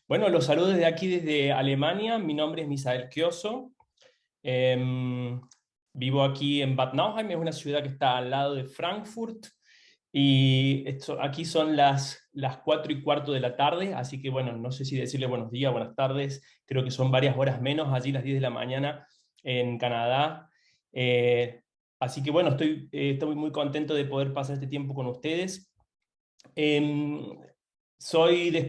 Bueno, los saludos desde aquí, desde Alemania. Mi nombre es Misael Kioso. Em, Vivo aquí en Bad Nauheim, es una ciudad que está al lado de Frankfurt. Y aquí son las 4:15 de la tarde, así que bueno, no sé si decirle buenos días, buenas tardes. Creo que son varias horas menos, allí las 10 de la mañana en Canadá. Eh, Así que bueno, estoy muy contento de poder pasar este tiempo con ustedes. Em, Soy de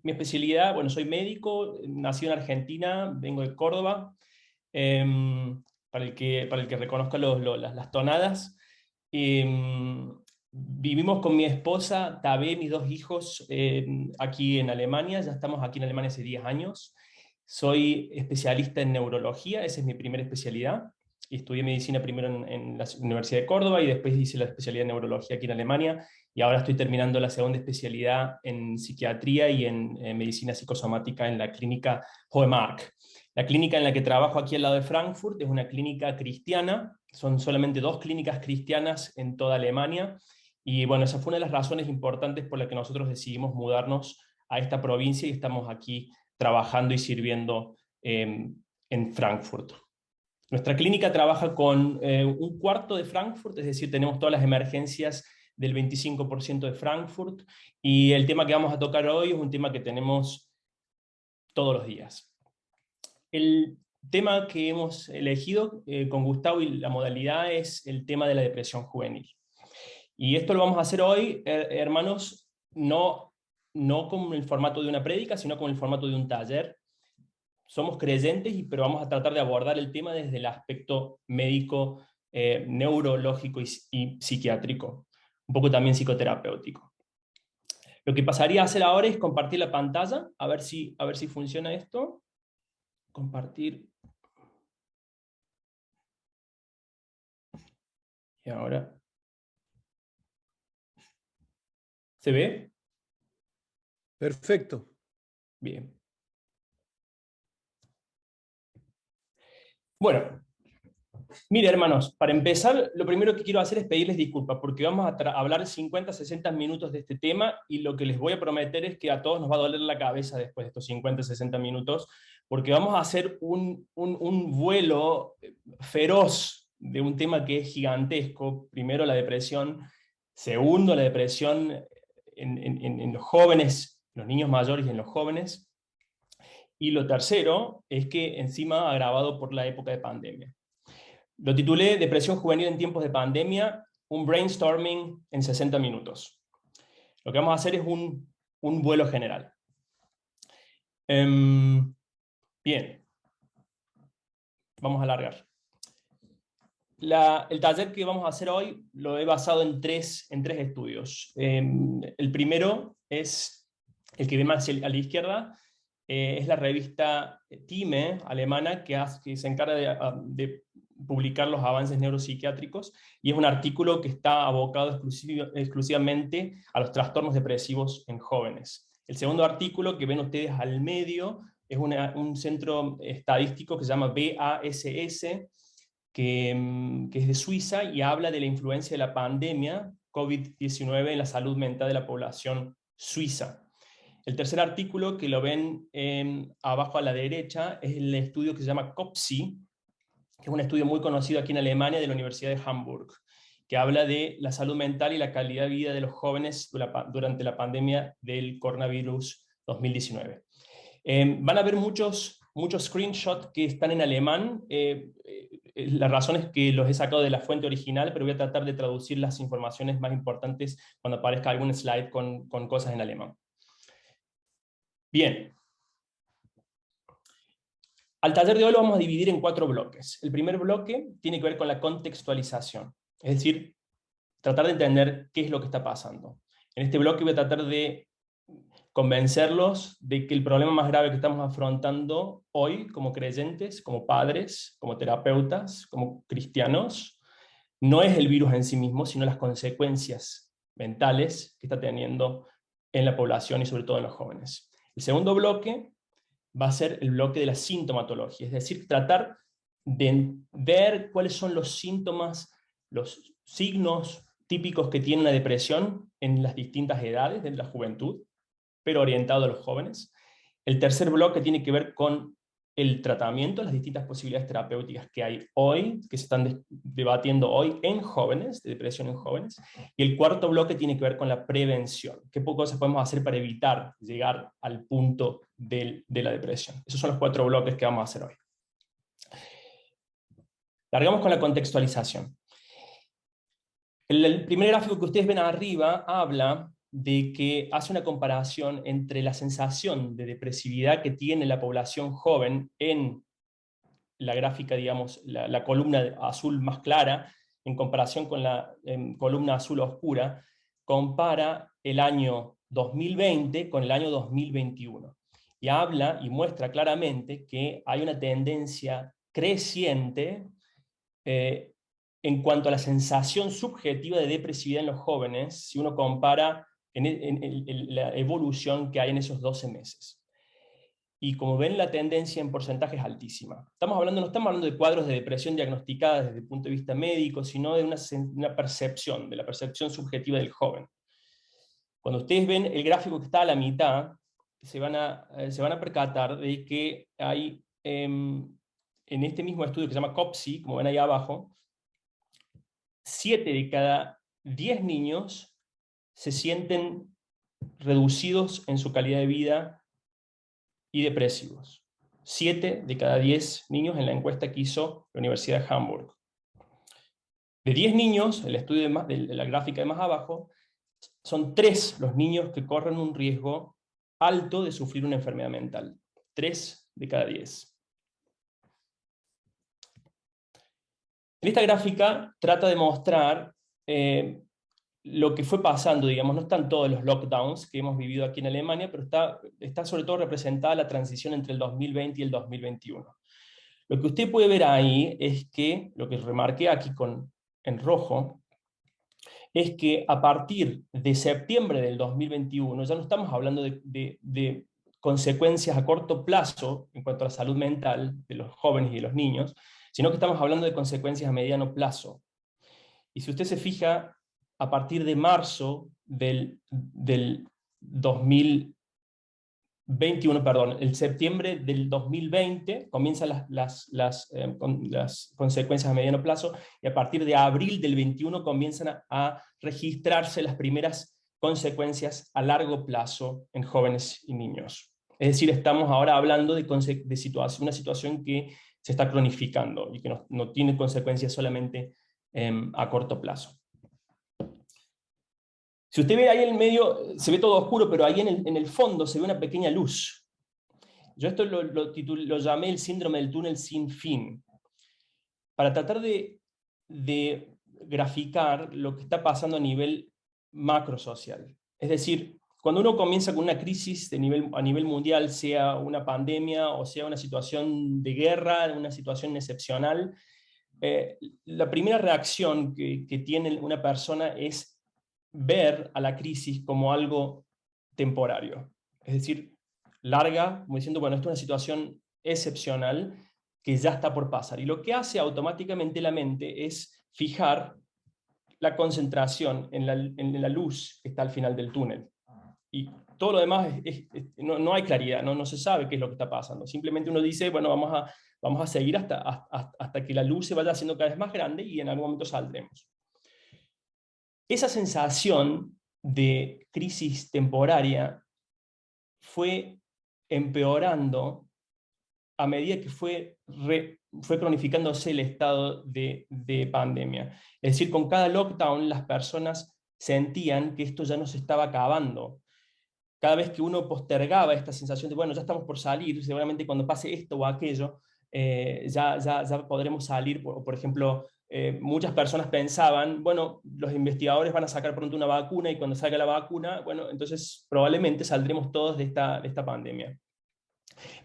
mi especialidad, bueno, soy médico, nací en Argentina, vengo de Córdoba, para el que reconozca las tonadas. Vivimos con mi esposa, Tabé, mis dos hijos, aquí en Alemania, ya estamos aquí en Alemania hace 10 años. Soy especialista en neurología, esa es mi primera especialidad. Y estudié medicina primero en la Universidad de Córdoba y después hice la especialidad en neurología aquí en Alemania y ahora estoy terminando la segunda especialidad en psiquiatría y en medicina psicosomática en la clínica Hohemark. La clínica en la que trabajo aquí al lado de Frankfurt es una clínica cristiana, son solamente dos clínicas cristianas en toda Alemania, y bueno, esa fue una de las razones importantes por las que nosotros decidimos mudarnos a esta provincia y estamos aquí trabajando y sirviendo en Frankfurt. Nuestra clínica trabaja con un cuarto de Frankfurt, es decir, tenemos todas las emergencias del 25% de Frankfurt, y el tema que vamos a tocar hoy es un tema que tenemos todos los días. El tema que hemos elegido con Gustavo y la modalidad es el tema de la depresión juvenil. Y esto lo vamos a hacer hoy, hermanos, no con el formato de una prédica, sino con el formato de un taller. Somos creyentes, pero vamos a tratar de abordar el tema desde el aspecto médico, neurológico y psiquiátrico, un poco también psicoterapéutico. Lo que pasaría a hacer ahora es compartir la pantalla, a ver si funciona esto. Compartir. Y ahora. ¿Se ve? Perfecto. Bien. Bueno, mire, hermanos, para empezar, lo primero que quiero hacer es pedirles disculpas, porque vamos a hablar 50, 60 minutos de este tema, y lo que les voy a prometer es que a todos nos va a doler la cabeza después de estos 50, 60 minutos, porque vamos a hacer un vuelo feroz de un tema que es gigantesco. Primero, la depresión. Segundo, la depresión en los jóvenes, los niños mayores y en los jóvenes. Y lo tercero es que encima agravado por la época de pandemia. Lo titulé Depresión juvenil en tiempos de pandemia, un brainstorming en 60 minutos. Lo que vamos a hacer es un vuelo general. Bien, vamos a alargar. El taller que vamos a hacer hoy lo he basado en tres estudios. El primero es el que ve más a la izquierda, es la revista Time alemana que se encarga de publicar los avances neuropsiquiátricos, y es un artículo que está abocado exclusivamente a los trastornos depresivos en jóvenes. El segundo artículo que ven ustedes al medio es un centro estadístico que se llama BASS, que es de Suiza y habla de la influencia de la pandemia COVID-19 en la salud mental de la población suiza. El tercer artículo, que lo ven abajo a la derecha, es el estudio que se llama COPSI, que es un estudio muy conocido aquí en Alemania de la Universidad de Hamburg, que habla de la salud mental y la calidad de vida de los jóvenes durante la pandemia del coronavirus 2019. Van a ver muchos screenshots que están en alemán. La razón es que los he sacado de la fuente original, pero voy a tratar de traducir las informaciones más importantes cuando aparezca algún slide con cosas en alemán. Bien. Al taller de hoy lo vamos a dividir en 4 bloques. El primer bloque tiene que ver con la contextualización, es decir, tratar de entender qué es lo que está pasando. En este bloque voy a tratar de convencerlos de que el problema más grave que estamos afrontando hoy como creyentes, como padres, como terapeutas, como cristianos, no es el virus en sí mismo, sino las consecuencias mentales que está teniendo en la población y sobre todo en los jóvenes. El segundo bloque va a ser el bloque de la sintomatología, es decir, tratar de ver cuáles son los síntomas, los signos típicos que tiene una depresión en las distintas edades de la juventud, pero orientado a los jóvenes. El tercer bloque tiene que ver con el tratamiento, las distintas posibilidades terapéuticas que hay hoy, que se están debatiendo hoy en jóvenes, de depresión en jóvenes. Y el cuarto bloque tiene que ver con la prevención. ¿Qué cosas podemos hacer para evitar llegar al punto de la depresión? Esos son los 4 bloques que vamos a hacer hoy. Largamos con la contextualización. El primer gráfico que ustedes ven arriba habla de que hace una comparación entre la sensación de depresividad que tiene la población joven en la gráfica, digamos, la columna azul más clara, en comparación con la columna azul oscura, compara el año 2020 con el año 2021. Y habla y muestra claramente que hay una tendencia creciente en cuanto a la sensación subjetiva de depresividad en los jóvenes, si uno compara en la evolución que hay en esos 12 meses. Y como ven, la tendencia en porcentaje es altísima. No estamos hablando de cuadros de depresión diagnosticadas desde el punto de vista médico, sino de una percepción, de la percepción subjetiva del joven. Cuando ustedes ven el gráfico que está a la mitad, se van a percatar de que hay, en este mismo estudio que se llama COPSI, como ven ahí abajo, 7 de cada 10 niños se sienten reducidos en su calidad de vida y depresivos. 7 de cada 10 niños en la encuesta que hizo la Universidad de Hamburg. De 10 niños, el estudio de la gráfica de más abajo, son 3 los niños que corren un riesgo alto de sufrir una enfermedad mental. 3 de cada 10. En esta gráfica trata de mostrar lo que fue pasando, digamos, no están todos los lockdowns que hemos vivido aquí en Alemania, pero está sobre todo representada la transición entre el 2020 y el 2021. Lo que usted puede ver ahí es que, lo que remarqué aquí en rojo, es que a partir de septiembre del 2021, ya no estamos hablando de consecuencias a corto plazo en cuanto a la salud mental de los jóvenes y de los niños, sino que estamos hablando de consecuencias a mediano plazo. Y si usted se fija, a partir de marzo del 2021, perdón, el septiembre del 2020 comienzan las consecuencias a mediano plazo, y a partir de abril del 21 comienzan a registrarse las primeras consecuencias a largo plazo en jóvenes y niños. Es decir, estamos ahora hablando de una situación que se está cronificando y que no tiene consecuencias solamente a corto plazo. Si usted ve ahí en el medio, se ve todo oscuro, pero ahí en el fondo se ve una pequeña luz. Yo esto lo llamé el síndrome del túnel sin fin, para tratar de graficar lo que está pasando a nivel macrosocial. Es decir, cuando uno comienza con una crisis a nivel mundial, sea una pandemia o sea una situación de guerra, una situación excepcional, la primera reacción que tiene una persona es ver a la crisis como algo temporario. Es decir, larga, como diciendo, bueno, esto es una situación excepcional que ya está por pasar. Y lo que hace automáticamente la mente es fijar la concentración en la luz que está al final del túnel. Y todo lo demás no hay claridad, no se sabe qué es lo que está pasando. Simplemente uno dice, bueno, vamos a seguir hasta que la luz se vaya haciendo cada vez más grande y en algún momento saldremos. Esa sensación de crisis temporaria fue empeorando a medida que fue cronificándose el estado de pandemia. Es decir, con cada lockdown las personas sentían que esto ya no se estaba acabando. Cada vez que uno postergaba esta sensación de, bueno, ya estamos por salir, seguramente cuando pase esto o aquello, ya podremos salir. Por ejemplo, muchas personas pensaban, bueno, los investigadores van a sacar pronto una vacuna, y cuando salga la vacuna, bueno, entonces probablemente saldremos todos de esta pandemia.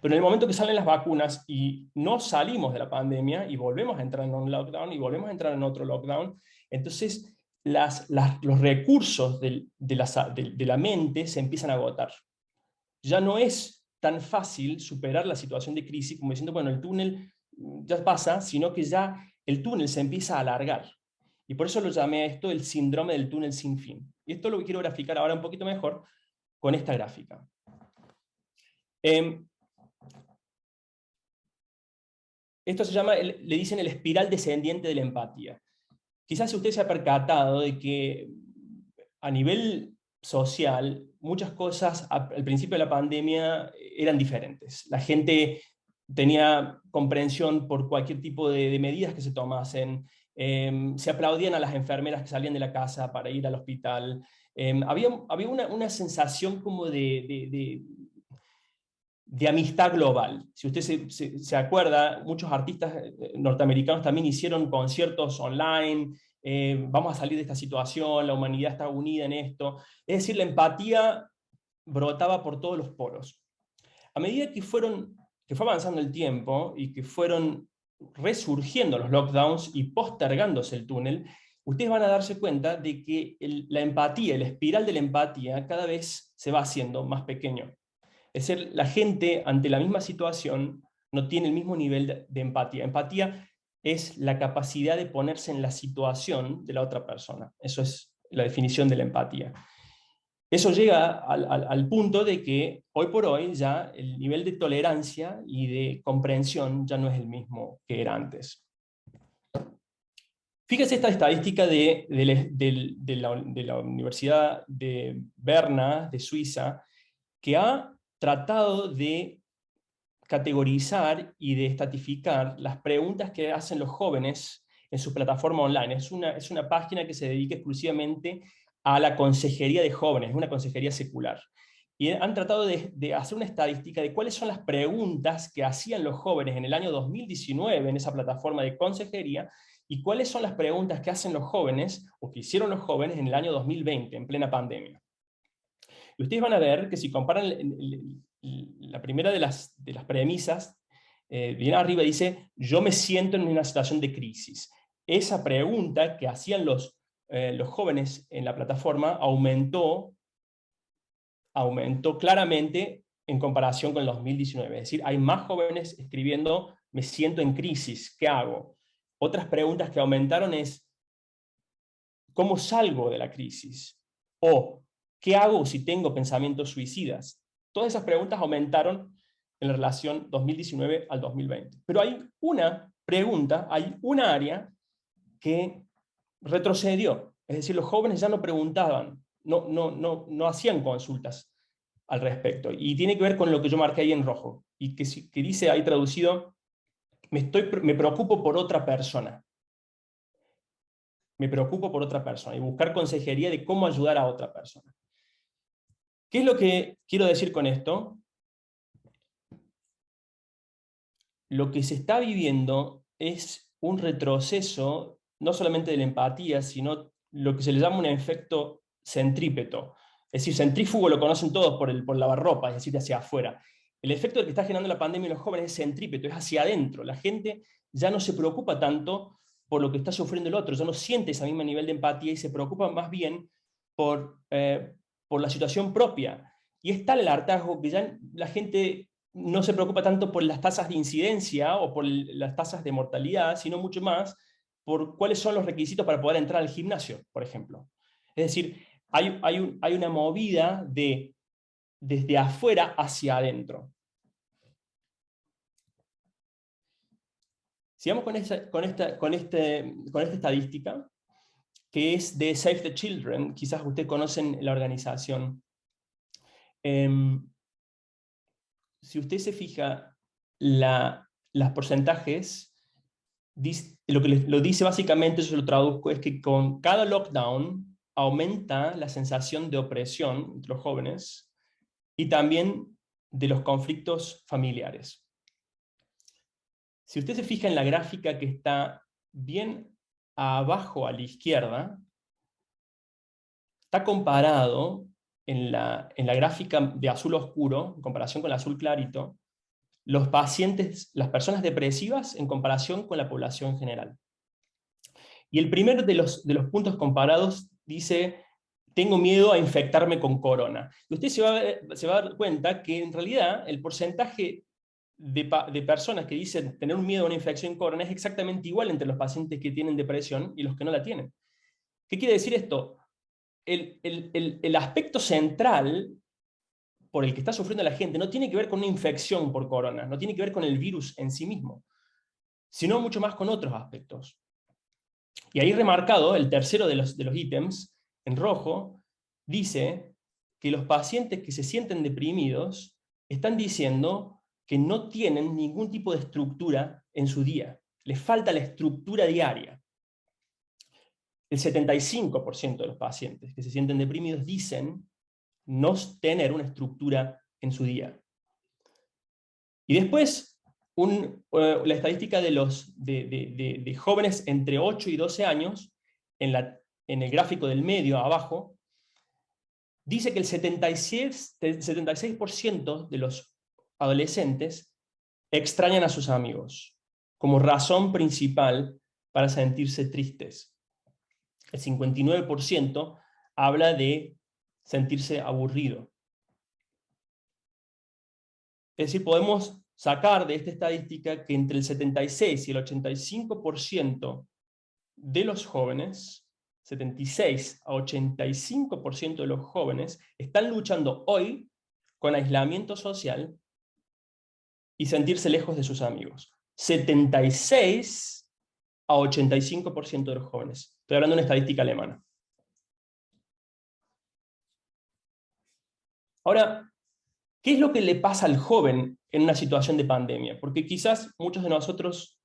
Pero en el momento que salen las vacunas y no salimos de la pandemia y volvemos a entrar en un lockdown y volvemos a entrar en otro lockdown, entonces los recursos de la mente se empiezan a agotar. Ya no es tan fácil superar la situación de crisis como diciendo, bueno, el túnel ya pasa, sino que ya el túnel se empieza a alargar. Y por eso lo llamé a esto el síndrome del túnel sin fin. Y esto lo quiero graficar ahora un poquito mejor con esta gráfica. Em, Esto se llama, le dicen el espiral descendiente de la empatía. Quizás usted se ha percatado de que a nivel social, muchas cosas al principio de la pandemia eran diferentes. La gente tenía comprensión por cualquier tipo de medidas que se tomasen. Se aplaudían a las enfermeras que salían de la casa para ir al hospital. Había una sensación como de amistad global. Si usted se acuerda, muchos artistas norteamericanos también hicieron conciertos online, vamos a salir de esta situación, la humanidad está unida en esto. Es decir, la empatía brotaba por todos los poros. A medida que fue avanzando el tiempo y que fueron resurgiendo los lockdowns y postergándose el túnel, ustedes van a darse cuenta de que la empatía, el espiral de la empatía cada vez se va haciendo más pequeño. Es decir, la gente ante la misma situación no tiene el mismo nivel de empatía. Empatía es la capacidad de ponerse en la situación de la otra persona. Eso es la definición de la empatía. Eso llega al punto de que hoy por hoy ya el nivel de tolerancia y de comprensión ya no es el mismo que era antes. Fíjese esta estadística de la Universidad de Berna, de Suiza, que ha tratado de categorizar y de estratificar las preguntas que hacen los jóvenes en su plataforma online. Es una página que se dedica exclusivamente a la consejería de jóvenes, una consejería secular. Y han tratado de hacer una estadística de cuáles son las preguntas que hacían los jóvenes en el año 2019 en esa plataforma de consejería y cuáles son las preguntas que hacen los jóvenes o que hicieron los jóvenes en el año 2020, en plena pandemia. Y ustedes van a ver que si comparan la primera de las premisas, bien arriba dice, yo me siento en una situación de crisis. Esa pregunta que hacían los jóvenes en la plataforma aumentó claramente en comparación con el 2019. Es decir, hay más jóvenes escribiendo, me siento en crisis, ¿qué hago? Otras preguntas que aumentaron es, ¿cómo salgo de la crisis? O, ¿qué hago si tengo pensamientos suicidas? Todas esas preguntas aumentaron en la relación 2019 al 2020. Pero hay una pregunta, hay una área que retrocedió. Es decir, los jóvenes ya no preguntaban, no hacían consultas al respecto. Y tiene que ver con lo que yo marqué ahí en rojo, y que dice ahí traducido, me preocupo por otra persona. Me preocupo por otra persona y buscar consejería de cómo ayudar a otra persona. ¿Qué es lo que quiero decir con esto? Lo que se está viviendo es un retroceso, no solamente de la empatía, sino lo que se le llama un efecto centrípeto. Es decir, centrífugo lo conocen todos por lavarropa, es decir, hacia afuera. El efecto que está generando la pandemia en los jóvenes es centrípeto, es hacia adentro. La gente ya no se preocupa tanto por lo que está sufriendo el otro, ya no siente ese mismo nivel de empatía y se preocupa más bien por la situación propia. Y es tal el hartazgo que ya la gente no se preocupa tanto por las tasas de incidencia o por las tasas de mortalidad, sino mucho más por cuáles son los requisitos para poder entrar al gimnasio, por ejemplo. Es decir, hay una movida desde afuera hacia adentro. Sigamos con esta estadística, que es de Save the Children. Quizás ustedes conocen la organización. Si usted se fija, los porcentajes, lo que lo dice básicamente, yo lo traduzco, es que con cada lockdown aumenta la sensación de opresión entre los jóvenes y también de los conflictos familiares. Si usted se fija en la gráfica que está bien abajo a la izquierda, está comparado en la gráfica de azul oscuro, en comparación con el azul clarito, los pacientes, las personas depresivas en comparación con la población general. Y el primero de los puntos comparados dice, tengo miedo a infectarme con corona. Y usted se va a dar cuenta que en realidad el porcentaje de personas que dicen tener un miedo a una infección con corona es exactamente igual entre los pacientes que tienen depresión y los que no la tienen. ¿Qué quiere decir esto? El aspecto central por el que está sufriendo la gente no tiene que ver con una infección por corona, no tiene que ver con el virus en sí mismo, sino mucho más con otros aspectos. Y ahí remarcado, el tercero de los ítems, en rojo, dice que los pacientes que se sienten deprimidos están diciendo que no tienen ningún tipo de estructura en su día. Les falta la estructura diaria. El 75% de los pacientes que se sienten deprimidos dicen no tener una estructura en su día. Y después, la estadística de jóvenes entre 8 y 12 años, en el gráfico del medio abajo, dice que el 76% de los adolescentes extrañan a sus amigos como razón principal para sentirse tristes. El 59% habla de sentirse aburrido. Es decir, podemos sacar de esta estadística que entre el 76 y el 85% de los jóvenes, 76 a 85% de los jóvenes, están luchando hoy con aislamiento social y sentirse lejos de sus amigos. 76 a 85% de los jóvenes. Estoy hablando de una estadística alemana. Ahora, ¿qué es lo que le pasa al joven en una situación de pandemia? Porque quizás muchos de nosotros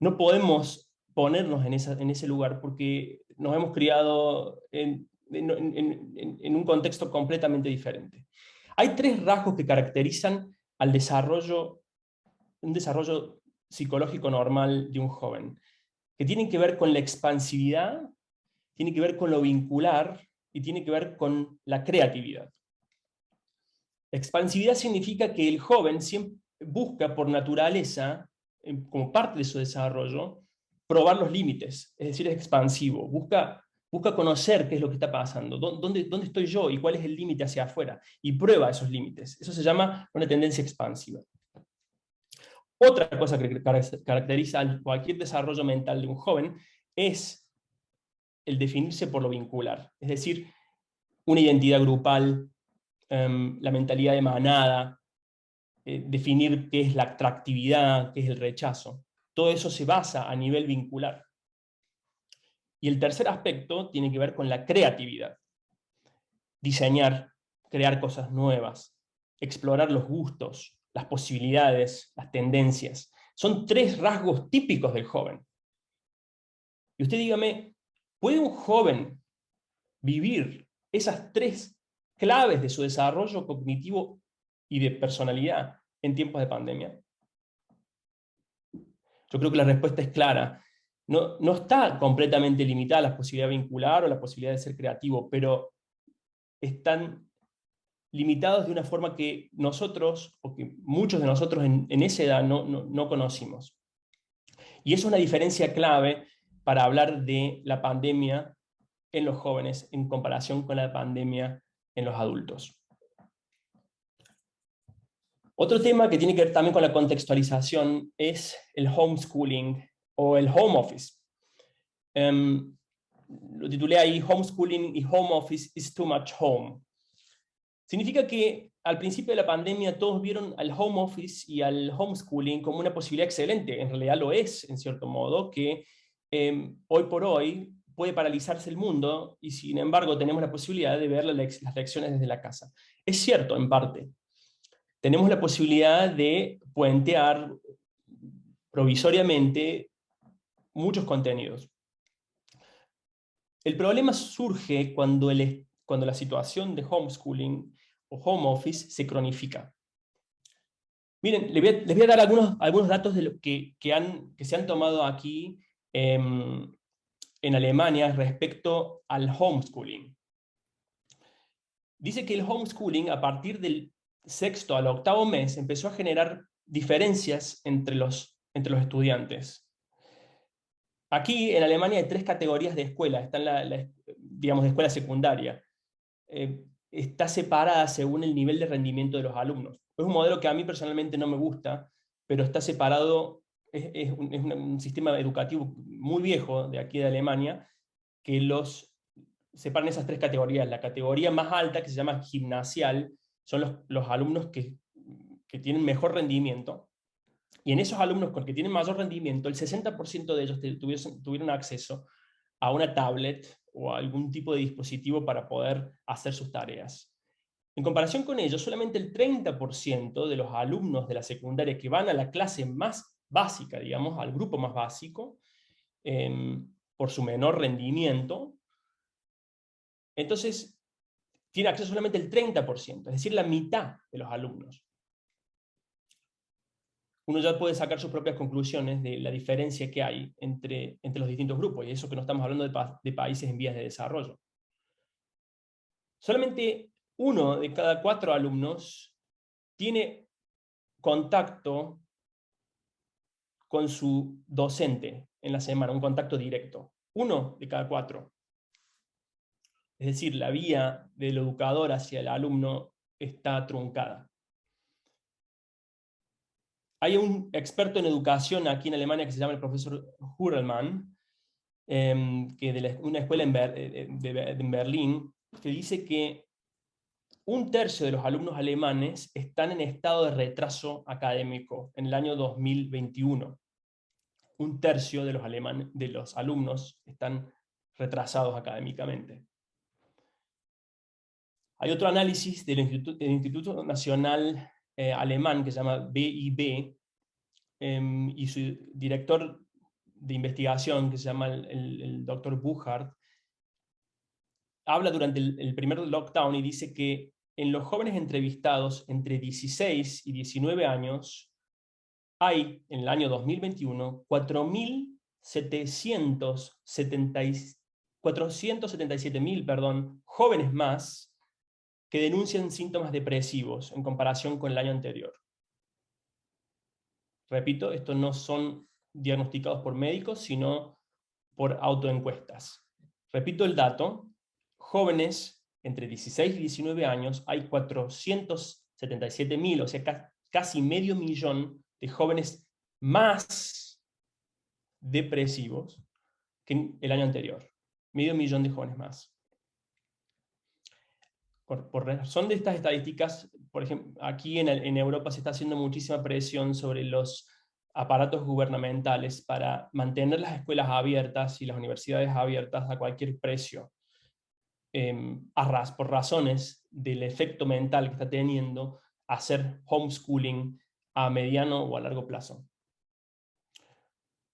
no podemos ponernos en ese lugar porque nos hemos criado en un contexto completamente diferente. Hay tres rasgos que caracterizan al desarrollo, un desarrollo psicológico normal de un joven, que tienen que ver con la expansividad, tiene que ver con lo vincular y tiene que ver con la creatividad. Expansividad significa que el joven siempre busca por naturaleza, como parte de su desarrollo, probar los límites, es decir, es expansivo, busca conocer qué es lo que está pasando, dónde estoy yo y cuál es el límite hacia afuera, y prueba esos límites. Eso se llama una tendencia expansiva. Otra cosa que caracteriza cualquier desarrollo mental de un joven es el definirse por lo vincular, es decir, una identidad grupal, la mentalidad de manada, definir qué es la atractividad, qué es el rechazo. Todo eso se basa a nivel vincular. Y el tercer aspecto tiene que ver con la creatividad. Diseñar, crear cosas nuevas, explorar los gustos, las posibilidades, las tendencias. Son tres rasgos típicos del joven. Y usted dígame, ¿puede un joven vivir esas tres claves de su desarrollo cognitivo y de personalidad en tiempos de pandemia? Yo creo que la respuesta es clara. No está completamente limitada la posibilidad de vincular o la posibilidad de ser creativo, pero están limitados de una forma que nosotros, o que muchos de nosotros en esa edad no conocimos. Y es una diferencia clave para hablar de la pandemia en los jóvenes en comparación con la pandemia en los adultos. Otro tema que tiene que ver también con la contextualización es el homeschooling o el home office. Lo titulé ahí Homeschooling y Home Office is too much home. Significa que al principio de la pandemia todos vieron al home office y al homeschooling como una posibilidad excelente. En realidad lo es, en cierto modo, que hoy por hoy puede paralizarse el mundo y sin embargo tenemos la posibilidad de ver las lecciones desde la casa. Es cierto, en parte. Tenemos la posibilidad de puentear provisoriamente muchos contenidos. El problema surge cuando la situación de homeschooling o home office se cronifica. Miren, les voy a dar algunos datos de lo que se han tomado aquí en Alemania respecto al homeschooling. Dice que el homeschooling, a partir del sexto al octavo mes, empezó a generar diferencias entre los estudiantes. Aquí en Alemania hay tres categorías de escuela. Está digamos, de escuela secundaria. Está separada según el nivel de rendimiento de los alumnos. Es un modelo que a mí personalmente no me gusta, pero está separado, es un sistema educativo muy viejo de aquí de Alemania, que los separan esas tres categorías. La categoría más alta, que se llama gimnasial, son los alumnos que tienen mejor rendimiento, y en esos alumnos con que tienen mayor rendimiento, el 60% de ellos tuvieron acceso a una tablet o a algún tipo de dispositivo para poder hacer sus tareas. En comparación con ello, solamente el 30% de los alumnos de la secundaria que van a la clase más básica, digamos, al grupo más básico, por su menor rendimiento, entonces tiene acceso solamente el 30%, es decir, la mitad de los alumnos. Uno ya puede sacar sus propias conclusiones de la diferencia que hay entre los distintos grupos, y eso que no estamos hablando de países en vías de desarrollo. Solamente 1 de cada 4 alumnos tiene contacto con su docente en la semana, un contacto directo. 1 de cada 4. Es decir, la vía del educador hacia el alumno está truncada. Hay un experto en educación aquí en Alemania que se llama el profesor Hurlmann, que de una escuela en Berlín, que dice que 1/3 de los alumnos alemanes están en estado de retraso académico en el año 2021. 1/3 de los alumnos están retrasados académicamente. Hay otro análisis del Instituto Nacional Alemán que se llama BIB, y su director de investigación, que se llama el Dr. Buchard, habla durante el primer lockdown y dice que en los jóvenes entrevistados entre 16 y 19 años, hay en el año 2021 477.000 jóvenes más que denuncian síntomas depresivos en comparación con el año anterior. Repito, estos no son diagnosticados por médicos, sino por autoencuestas. Repito el dato: jóvenes entre 16 y 19 años, hay 477.000, o sea, casi medio millón de jóvenes más depresivos que el año anterior. Medio millón de jóvenes más. Por razón de estas estadísticas, por ejemplo, aquí en Europa se está haciendo muchísima presión sobre los aparatos gubernamentales para mantener las escuelas abiertas y las universidades abiertas a cualquier precio, por razones del efecto mental que está teniendo hacer homeschooling a mediano o a largo plazo.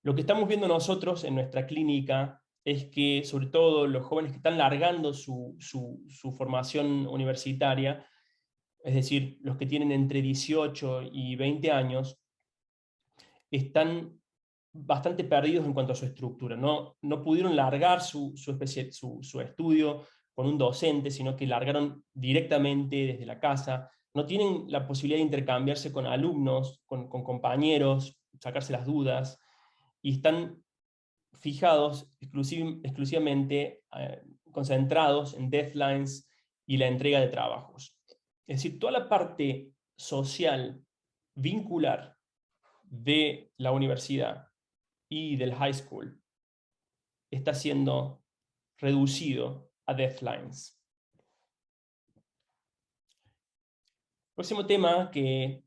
Lo que estamos viendo nosotros en nuestra clínica es que, sobre todo, los jóvenes que están largando su formación universitaria, es decir, los que tienen entre 18 y 20 años, están bastante perdidos en cuanto a su estructura. No pudieron largar su estudio con un docente, sino que largaron directamente desde la casa. No tienen la posibilidad de intercambiarse con alumnos, con compañeros, sacarse las dudas, y están fijados exclusivamente, concentrados en deadlines y la entrega de trabajos. Es decir, toda la parte social, vincular, de la universidad y del high school está siendo reducido a deadlines. Próximo tema, que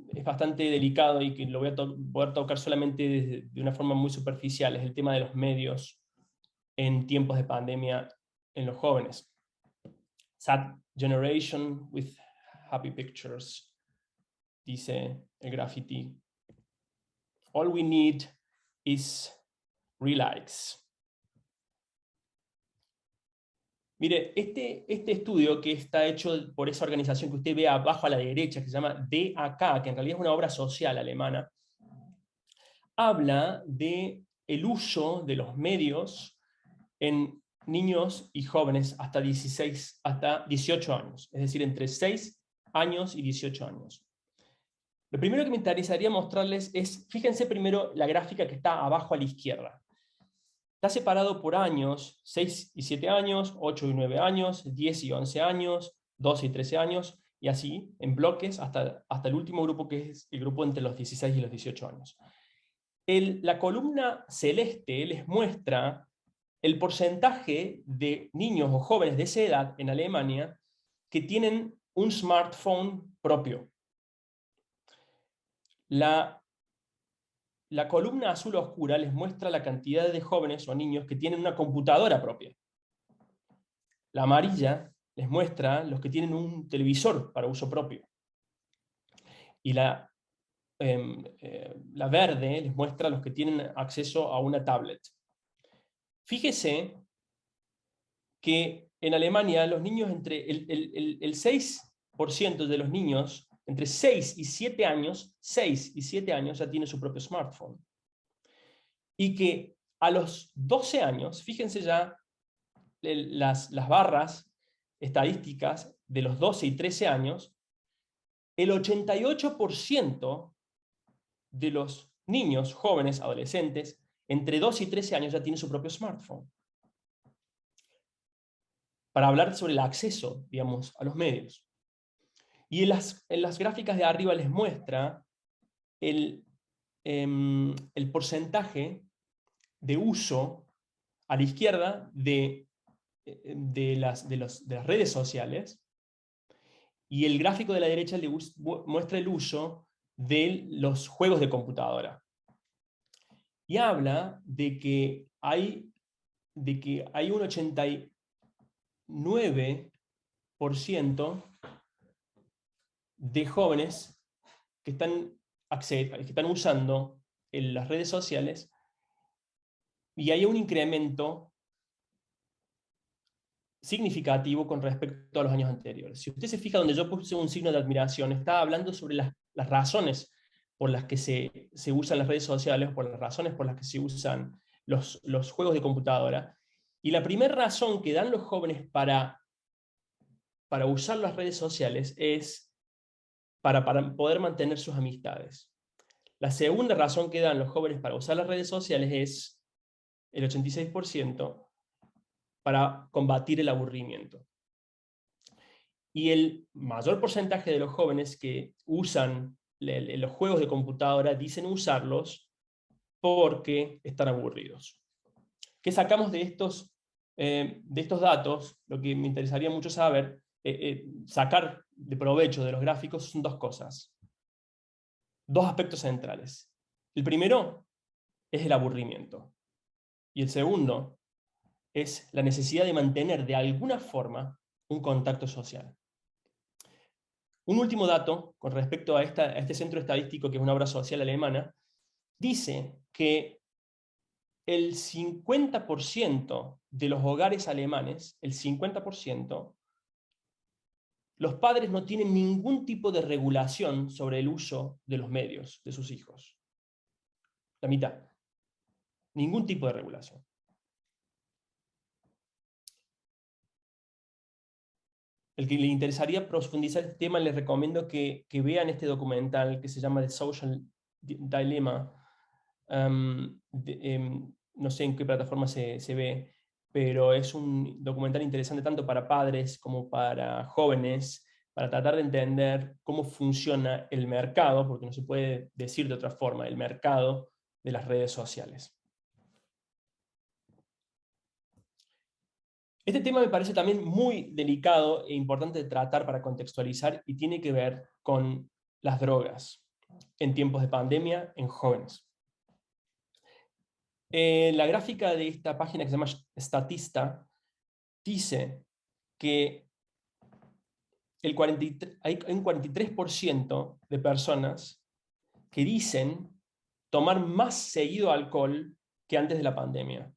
es bastante delicado y que lo voy a poder tocar solamente de una forma muy superficial, es el tema de los medios en tiempos de pandemia en los jóvenes. Sad generation with happy pictures, dice el graffiti. All we need is likes. Mire, este estudio, que está hecho por esa organización que usted ve abajo a la derecha, que se llama DAK, que en realidad es una obra social alemana, habla de el uso de los medios en niños y jóvenes hasta 18 años, es decir, entre 6 años y 18 años. Lo primero que me interesaría mostrarles es, fíjense primero la gráfica que está abajo a la izquierda. Está separado por años: 6 y 7 años, 8 y 9 años, 10 y 11 años, 12 y 13 años, y así, en bloques, hasta el último grupo, que es el grupo entre los 16 y los 18 años. La columna celeste les muestra el porcentaje de niños o jóvenes de esa edad en Alemania que tienen un smartphone propio. La columna azul oscura les muestra la cantidad de jóvenes o niños que tienen una computadora propia. La amarilla les muestra los que tienen un televisor para uso propio. Y la verde les muestra los que tienen acceso a una tablet. Fíjese que en Alemania los niños, el 6% de los niños entre 6 y 7 años ya tienen su propio smartphone. Y que a los 12 años, fíjense ya las barras estadísticas de los 12 y 13 años, el 88% de los niños, jóvenes, adolescentes, entre 12 y 13 años ya tienen su propio smartphone. Para hablar sobre el acceso, digamos, a los medios. Y en las gráficas de arriba les muestra el porcentaje de uso a la izquierda de las redes sociales, y el gráfico de la derecha le muestra el uso de los juegos de computadora. Y habla de que hay un 89% de jóvenes que están usando las redes sociales, y hay un incremento significativo con respecto a los años anteriores. Si usted se fija donde yo puse un signo de admiración, estaba hablando sobre las razones por las que se usan las redes sociales, por las razones por las que se usan los juegos de computadora. Y la primera razón que dan los jóvenes para usar las redes sociales es para poder mantener sus amistades. La segunda razón que dan los jóvenes para usar las redes sociales es, el 86%, para combatir el aburrimiento. Y el mayor porcentaje de los jóvenes que usan los juegos de computadora dicen usarlos porque están aburridos. ¿Qué sacamos de estos datos? Lo que me interesaría mucho saber, sacar de provecho de los gráficos, son dos cosas. Dos aspectos centrales. El primero es el aburrimiento. Y el segundo es la necesidad de mantener de alguna forma un contacto social. Un último dato con respecto a este centro estadístico, que es una obra social alemana, dice que el 50% de los hogares alemanes, el 50%, los padres no tienen ningún tipo de regulación sobre el uso de los medios de sus hijos. La mitad. Ningún tipo de regulación. El que le interesaría profundizar este tema, les recomiendo que vean este documental que se llama The Social Dilemma. No sé en qué plataforma se ve, pero es un documental interesante tanto para padres como para jóvenes, para tratar de entender cómo funciona el mercado, porque no se puede decir de otra forma, el mercado de las redes sociales. Este tema me parece también muy delicado e importante de tratar para contextualizar, y tiene que ver con las drogas en tiempos de pandemia en jóvenes. La gráfica de esta página, que se llama Statista, dice que hay un 43% de personas que dicen tomar más seguido alcohol que antes de la pandemia.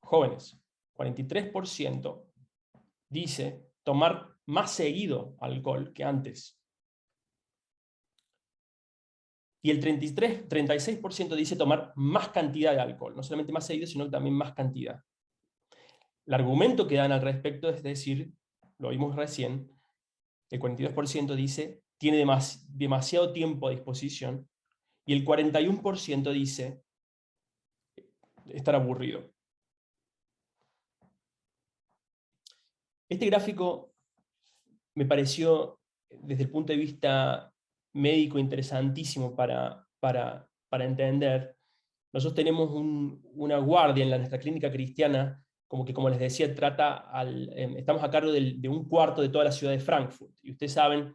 Jóvenes, 43% dice tomar más seguido alcohol que antes. Y el 36% dice tomar más cantidad de alcohol, no solamente más seguido, sino también más cantidad. El argumento que dan al respecto es decir, lo vimos recién, el 42% dice tiene demasiado tiempo a disposición, y el 41% dice estar aburrido. Este gráfico me pareció, desde el punto de vista médico, interesantísimo para entender. Nosotros tenemos una guardia en nuestra clínica cristiana como que, como les decía, estamos a cargo de un cuarto de toda la ciudad de Frankfurt. Y ustedes saben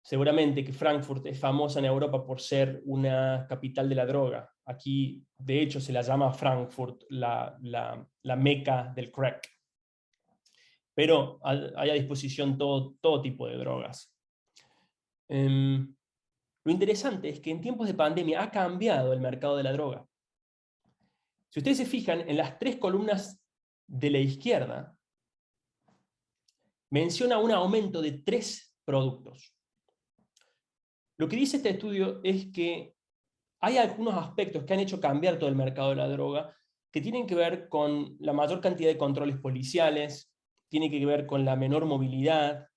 seguramente que Frankfurt es famosa en Europa por ser una capital de la droga. Aquí, de hecho, se la llama Frankfurt la meca del crack. Pero hay a disposición todo tipo de drogas. Lo interesante es que en tiempos de pandemia ha cambiado el mercado de la droga. Si ustedes se fijan, en las 3 columnas de la izquierda, menciona un aumento de 3 productos. Lo que dice este estudio es que hay algunos aspectos que han hecho cambiar todo el mercado de la droga, que tienen que ver con la mayor cantidad de controles policiales, tiene que ver con la menor movilidad,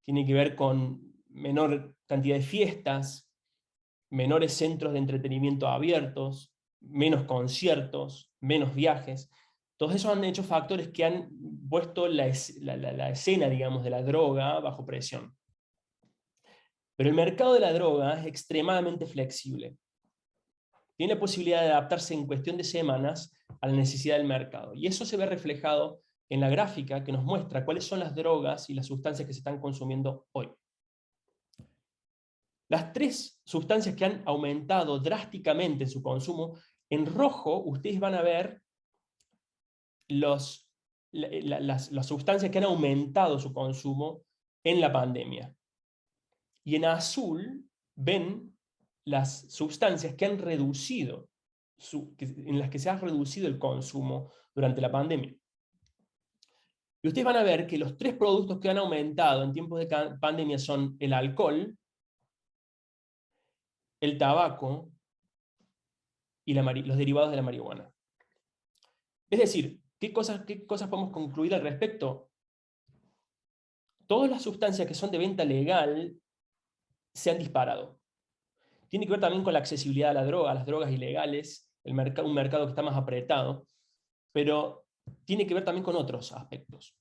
tiene que ver con menor cantidad de fiestas, menores centros de entretenimiento abiertos, menos conciertos, menos viajes. Todos esos han hecho factores que han puesto la escena, digamos, de la droga bajo presión. Pero el mercado de la droga es extremadamente flexible. Tiene la posibilidad de adaptarse en cuestión de semanas a la necesidad del mercado. Y eso se ve reflejado en la gráfica que nos muestra cuáles son las drogas y las sustancias que se están consumiendo hoy. Las 3 sustancias que han aumentado drásticamente en su consumo, en rojo ustedes van a ver las sustancias que han aumentado su consumo en la pandemia. Y en azul ven las sustancias que han reducido, en las que se ha reducido el consumo durante la pandemia. Y ustedes van a ver que los 3 productos que han aumentado en tiempos de pandemia son el alcohol, el tabaco y los derivados de la marihuana. Es decir, ¿qué cosas podemos concluir al respecto? Todas las sustancias que son de venta legal se han disparado. Tiene que ver también con la accesibilidad a la droga, a las drogas ilegales, un mercado que está más apretado, pero tiene que ver también con otros aspectos.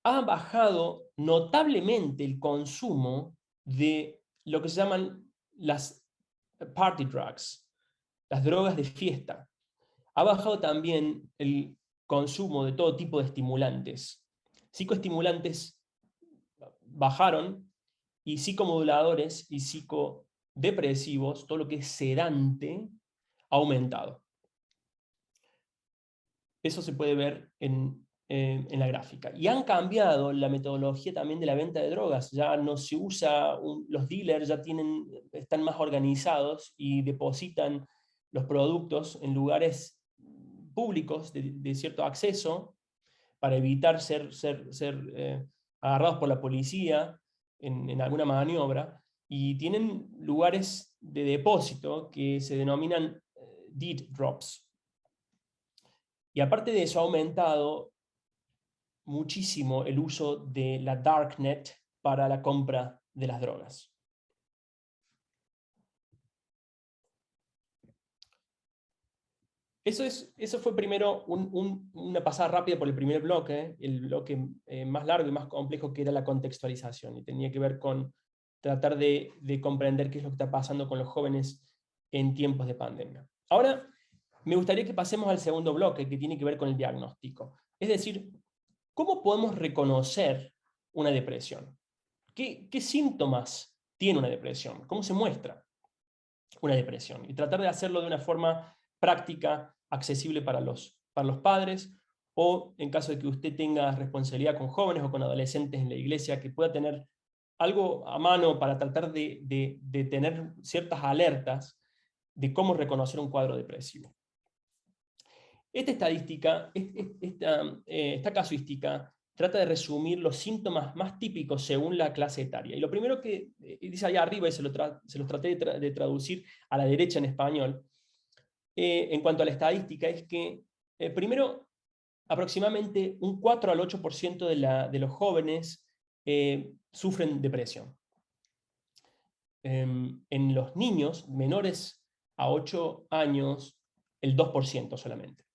Ha bajado notablemente el consumo de lo que se llaman las party drugs, las drogas de fiesta. Ha bajado también el consumo de todo tipo de estimulantes. Psicoestimulantes bajaron, y psicomoduladores y psicodepresivos, todo lo que es sedante, ha aumentado. Eso se puede ver en la gráfica. Y han cambiado la metodología también de la venta de drogas. Ya no se usa, los dealers ya están más organizados y depositan los productos en lugares públicos de cierto acceso para evitar ser agarrados por la policía en alguna maniobra, y tienen lugares de depósito que se denominan deed drops. Y aparte de eso ha aumentado muchísimo el uso de la darknet para la compra de las drogas. Eso fue primero una pasada rápida por el primer bloque, el bloque más largo y más complejo, que era la contextualización, y tenía que ver con tratar de comprender qué es lo que está pasando con los jóvenes en tiempos de pandemia. Ahora, me gustaría que pasemos al segundo bloque, que tiene que ver con el diagnóstico. Es decir, ¿cómo podemos reconocer una depresión? ¿Qué síntomas tiene una depresión? ¿Cómo se muestra una depresión? Y tratar de hacerlo de una forma práctica, accesible para los padres, o en caso de que usted tenga responsabilidad con jóvenes o con adolescentes en la iglesia, que pueda tener algo a mano para tratar de tener ciertas alertas de cómo reconocer un cuadro depresivo. Esta estadística, esta casuística, trata de resumir los síntomas más típicos según la clase etaria. Y lo primero que dice allá arriba, y se los traté de traducir a la derecha en español, en cuanto a la estadística, es que primero, aproximadamente un 4 al 8% de los jóvenes sufren depresión. En los niños menores a 8 años, el 2% solamente.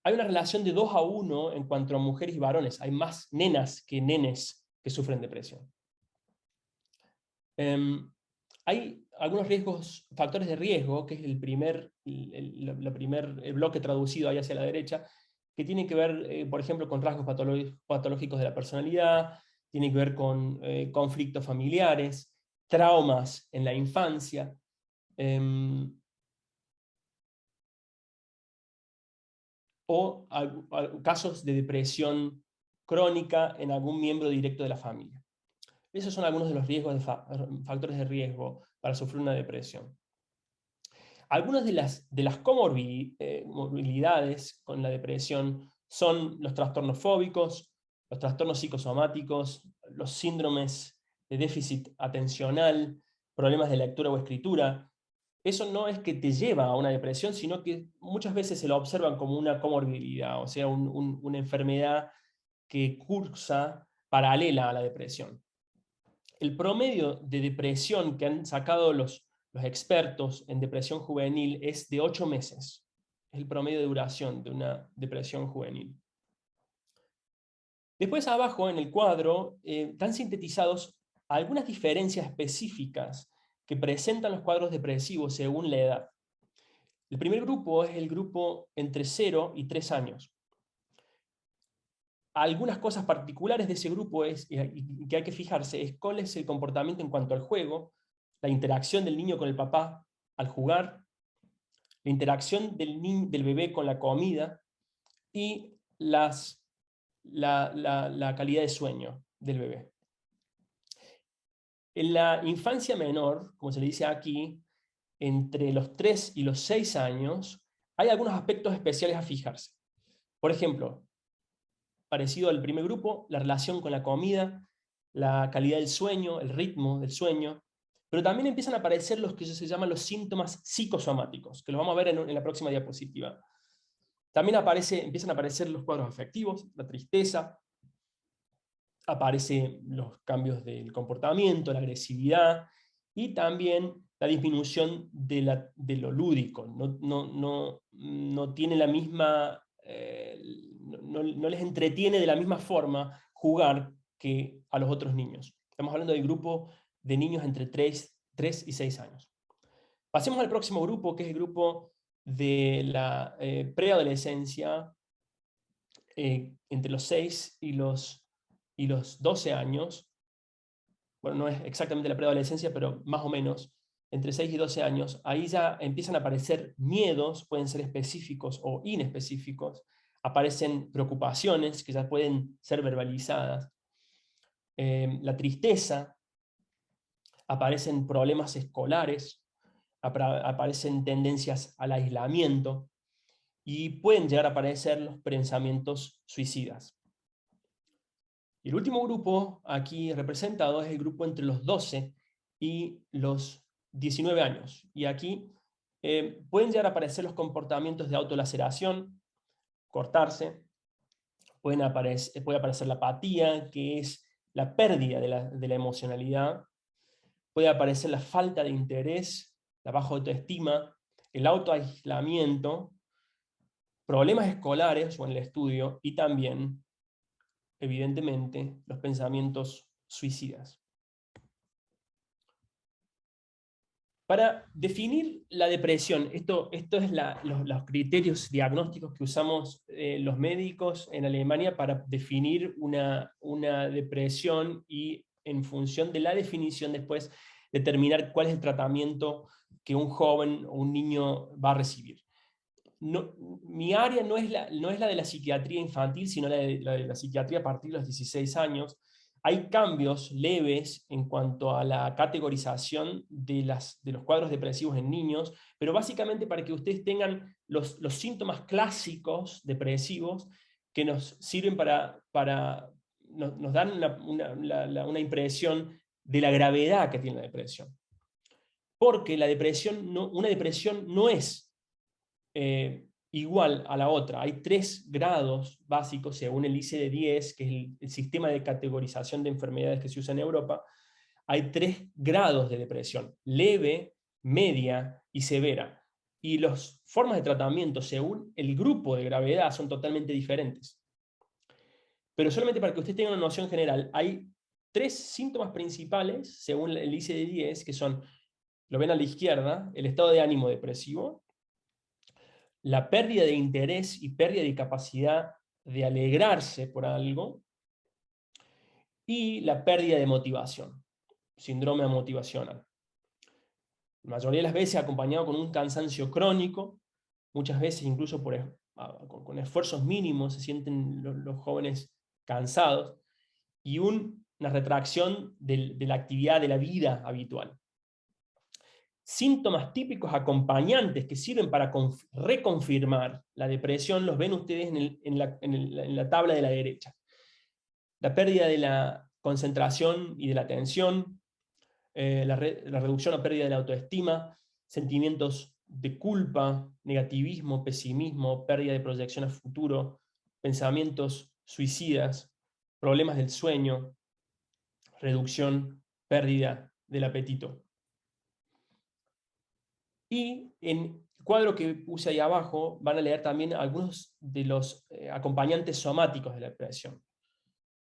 Hay una relación de 2 a 1 en cuanto a mujeres y varones. Hay más nenas que nenes que sufren depresión. Hay algunos factores de riesgo, que es el primer bloque traducido ahí hacia la derecha, que tienen que ver, por ejemplo, con rasgos patológicos de la personalidad, tienen que ver con conflictos familiares, traumas en la infancia, em, o casos de depresión crónica en algún miembro directo de la familia. Esos son algunos de los factores de riesgo para sufrir una depresión. Algunas de las comorbilidades con la depresión son los trastornos fóbicos, los trastornos psicosomáticos, los síndromes de déficit atencional, problemas de lectura o escritura. Eso no es que te lleva a una depresión, sino que muchas veces se lo observan como una comorbilidad, o sea, una enfermedad que cursa paralela a la depresión. El promedio de depresión que han sacado los expertos en depresión juvenil es de 8 meses. Es el promedio de duración de una depresión juvenil. Después abajo en el cuadro están sintetizados algunas diferencias específicas que presentan los cuadros depresivos según la edad. El primer grupo es el grupo entre 0 y 3 años. Algunas cosas particulares de ese grupo y que hay que fijarse es cuál es el comportamiento en cuanto al juego, la interacción del niño con el papá al jugar, la interacción del bebé con la comida y la calidad de sueño del bebé. En la infancia menor, como se le dice aquí, entre los 3 y los 6 años, hay algunos aspectos especiales a fijarse. Por ejemplo, parecido al primer grupo, la relación con la comida, la calidad del sueño, el ritmo del sueño, pero también empiezan a aparecer los que se llaman los síntomas psicosomáticos, que los vamos a ver en la próxima diapositiva. También empiezan a aparecer los cuadros afectivos, la tristeza, aparecen los cambios del comportamiento, la agresividad, y también la disminución de lo lúdico. No tiene la misma, no les entretiene de la misma forma jugar que a los otros niños. Estamos hablando del grupo de niños entre 3 y 6 años. Pasemos al próximo grupo, que es el grupo de la preadolescencia, entre los 6 y los 12 años. Bueno, no es exactamente la preadolescencia, pero más o menos, entre 6 y 12 años, ahí ya empiezan a aparecer miedos, pueden ser específicos o inespecíficos, aparecen preocupaciones que ya pueden ser verbalizadas, la tristeza, aparecen problemas escolares, aparecen tendencias al aislamiento, y pueden llegar a aparecer los pensamientos suicidas. Y el último grupo aquí representado es el grupo entre los 12 y los 19 años. Y aquí pueden llegar a aparecer los comportamientos de autolaceración, cortarse, puede aparecer la apatía, que es la pérdida de la emocionalidad, puede aparecer la falta de interés, la baja autoestima, el autoaislamiento, problemas escolares o en el estudio, y también, evidentemente, los pensamientos suicidas. Para definir la depresión, esto es los criterios diagnósticos que usamos los médicos en Alemania para definir una depresión, y en función de la definición después determinar cuál es el tratamiento que un joven o un niño va a recibir. Mi área no es la de la psiquiatría infantil, sino la de la psiquiatría a partir de los 16 años. Hay cambios leves en cuanto a la categorización de los cuadros depresivos en niños, pero básicamente para que ustedes tengan los síntomas clásicos depresivos que nos sirven nos dan una impresión de la gravedad que tiene la depresión. Porque una depresión no es igual a la otra. Hay 3 grados básicos según el ICD-10, que es el sistema de categorización de enfermedades que se usa en Europa. Hay 3 grados de depresión: leve, media y severa. Y las formas de tratamiento según el grupo de gravedad son totalmente diferentes. Pero solamente para que ustedes tengan una noción general, hay 3 síntomas principales según el ICD-10, que son lo ven a la izquierda, el estado de ánimo depresivo, la pérdida de interés y pérdida de capacidad de alegrarse por algo, y la pérdida de motivación, síndrome motivacional. La mayoría de las veces acompañado con un cansancio crónico, muchas veces incluso con esfuerzos mínimos se sienten los jóvenes cansados, y una retracción de la actividad de la vida habitual. Síntomas típicos acompañantes que sirven para reconfirmar la depresión los ven ustedes en la tabla de la derecha. La pérdida de la concentración y de la atención, la reducción o pérdida de la autoestima, sentimientos de culpa, negativismo, pesimismo, pérdida de proyección a futuro, pensamientos suicidas, problemas del sueño, reducción, pérdida del apetito. Y en el cuadro que puse ahí abajo van a leer también algunos de los acompañantes somáticos de la depresión,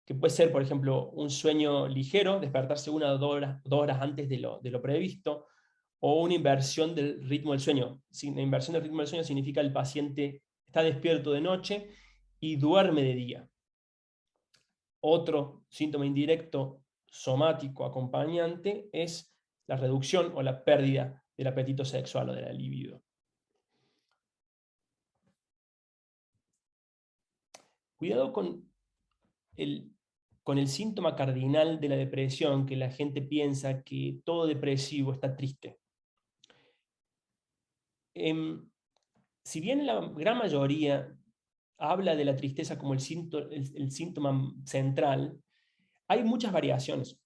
que puede ser, por ejemplo, un sueño ligero, despertarse 1 o 2 horas antes de lo previsto, o una inversión del ritmo del sueño. La inversión del ritmo del sueño significa que el paciente está despierto de noche y duerme de día. Otro síntoma indirecto somático acompañante es la reducción o la pérdida del apetito sexual o de la libido. Cuidado con el síntoma cardinal de la depresión, que la gente piensa que todo depresivo está triste. Si bien la gran mayoría habla de la tristeza como el síntoma central, hay muchas variaciones.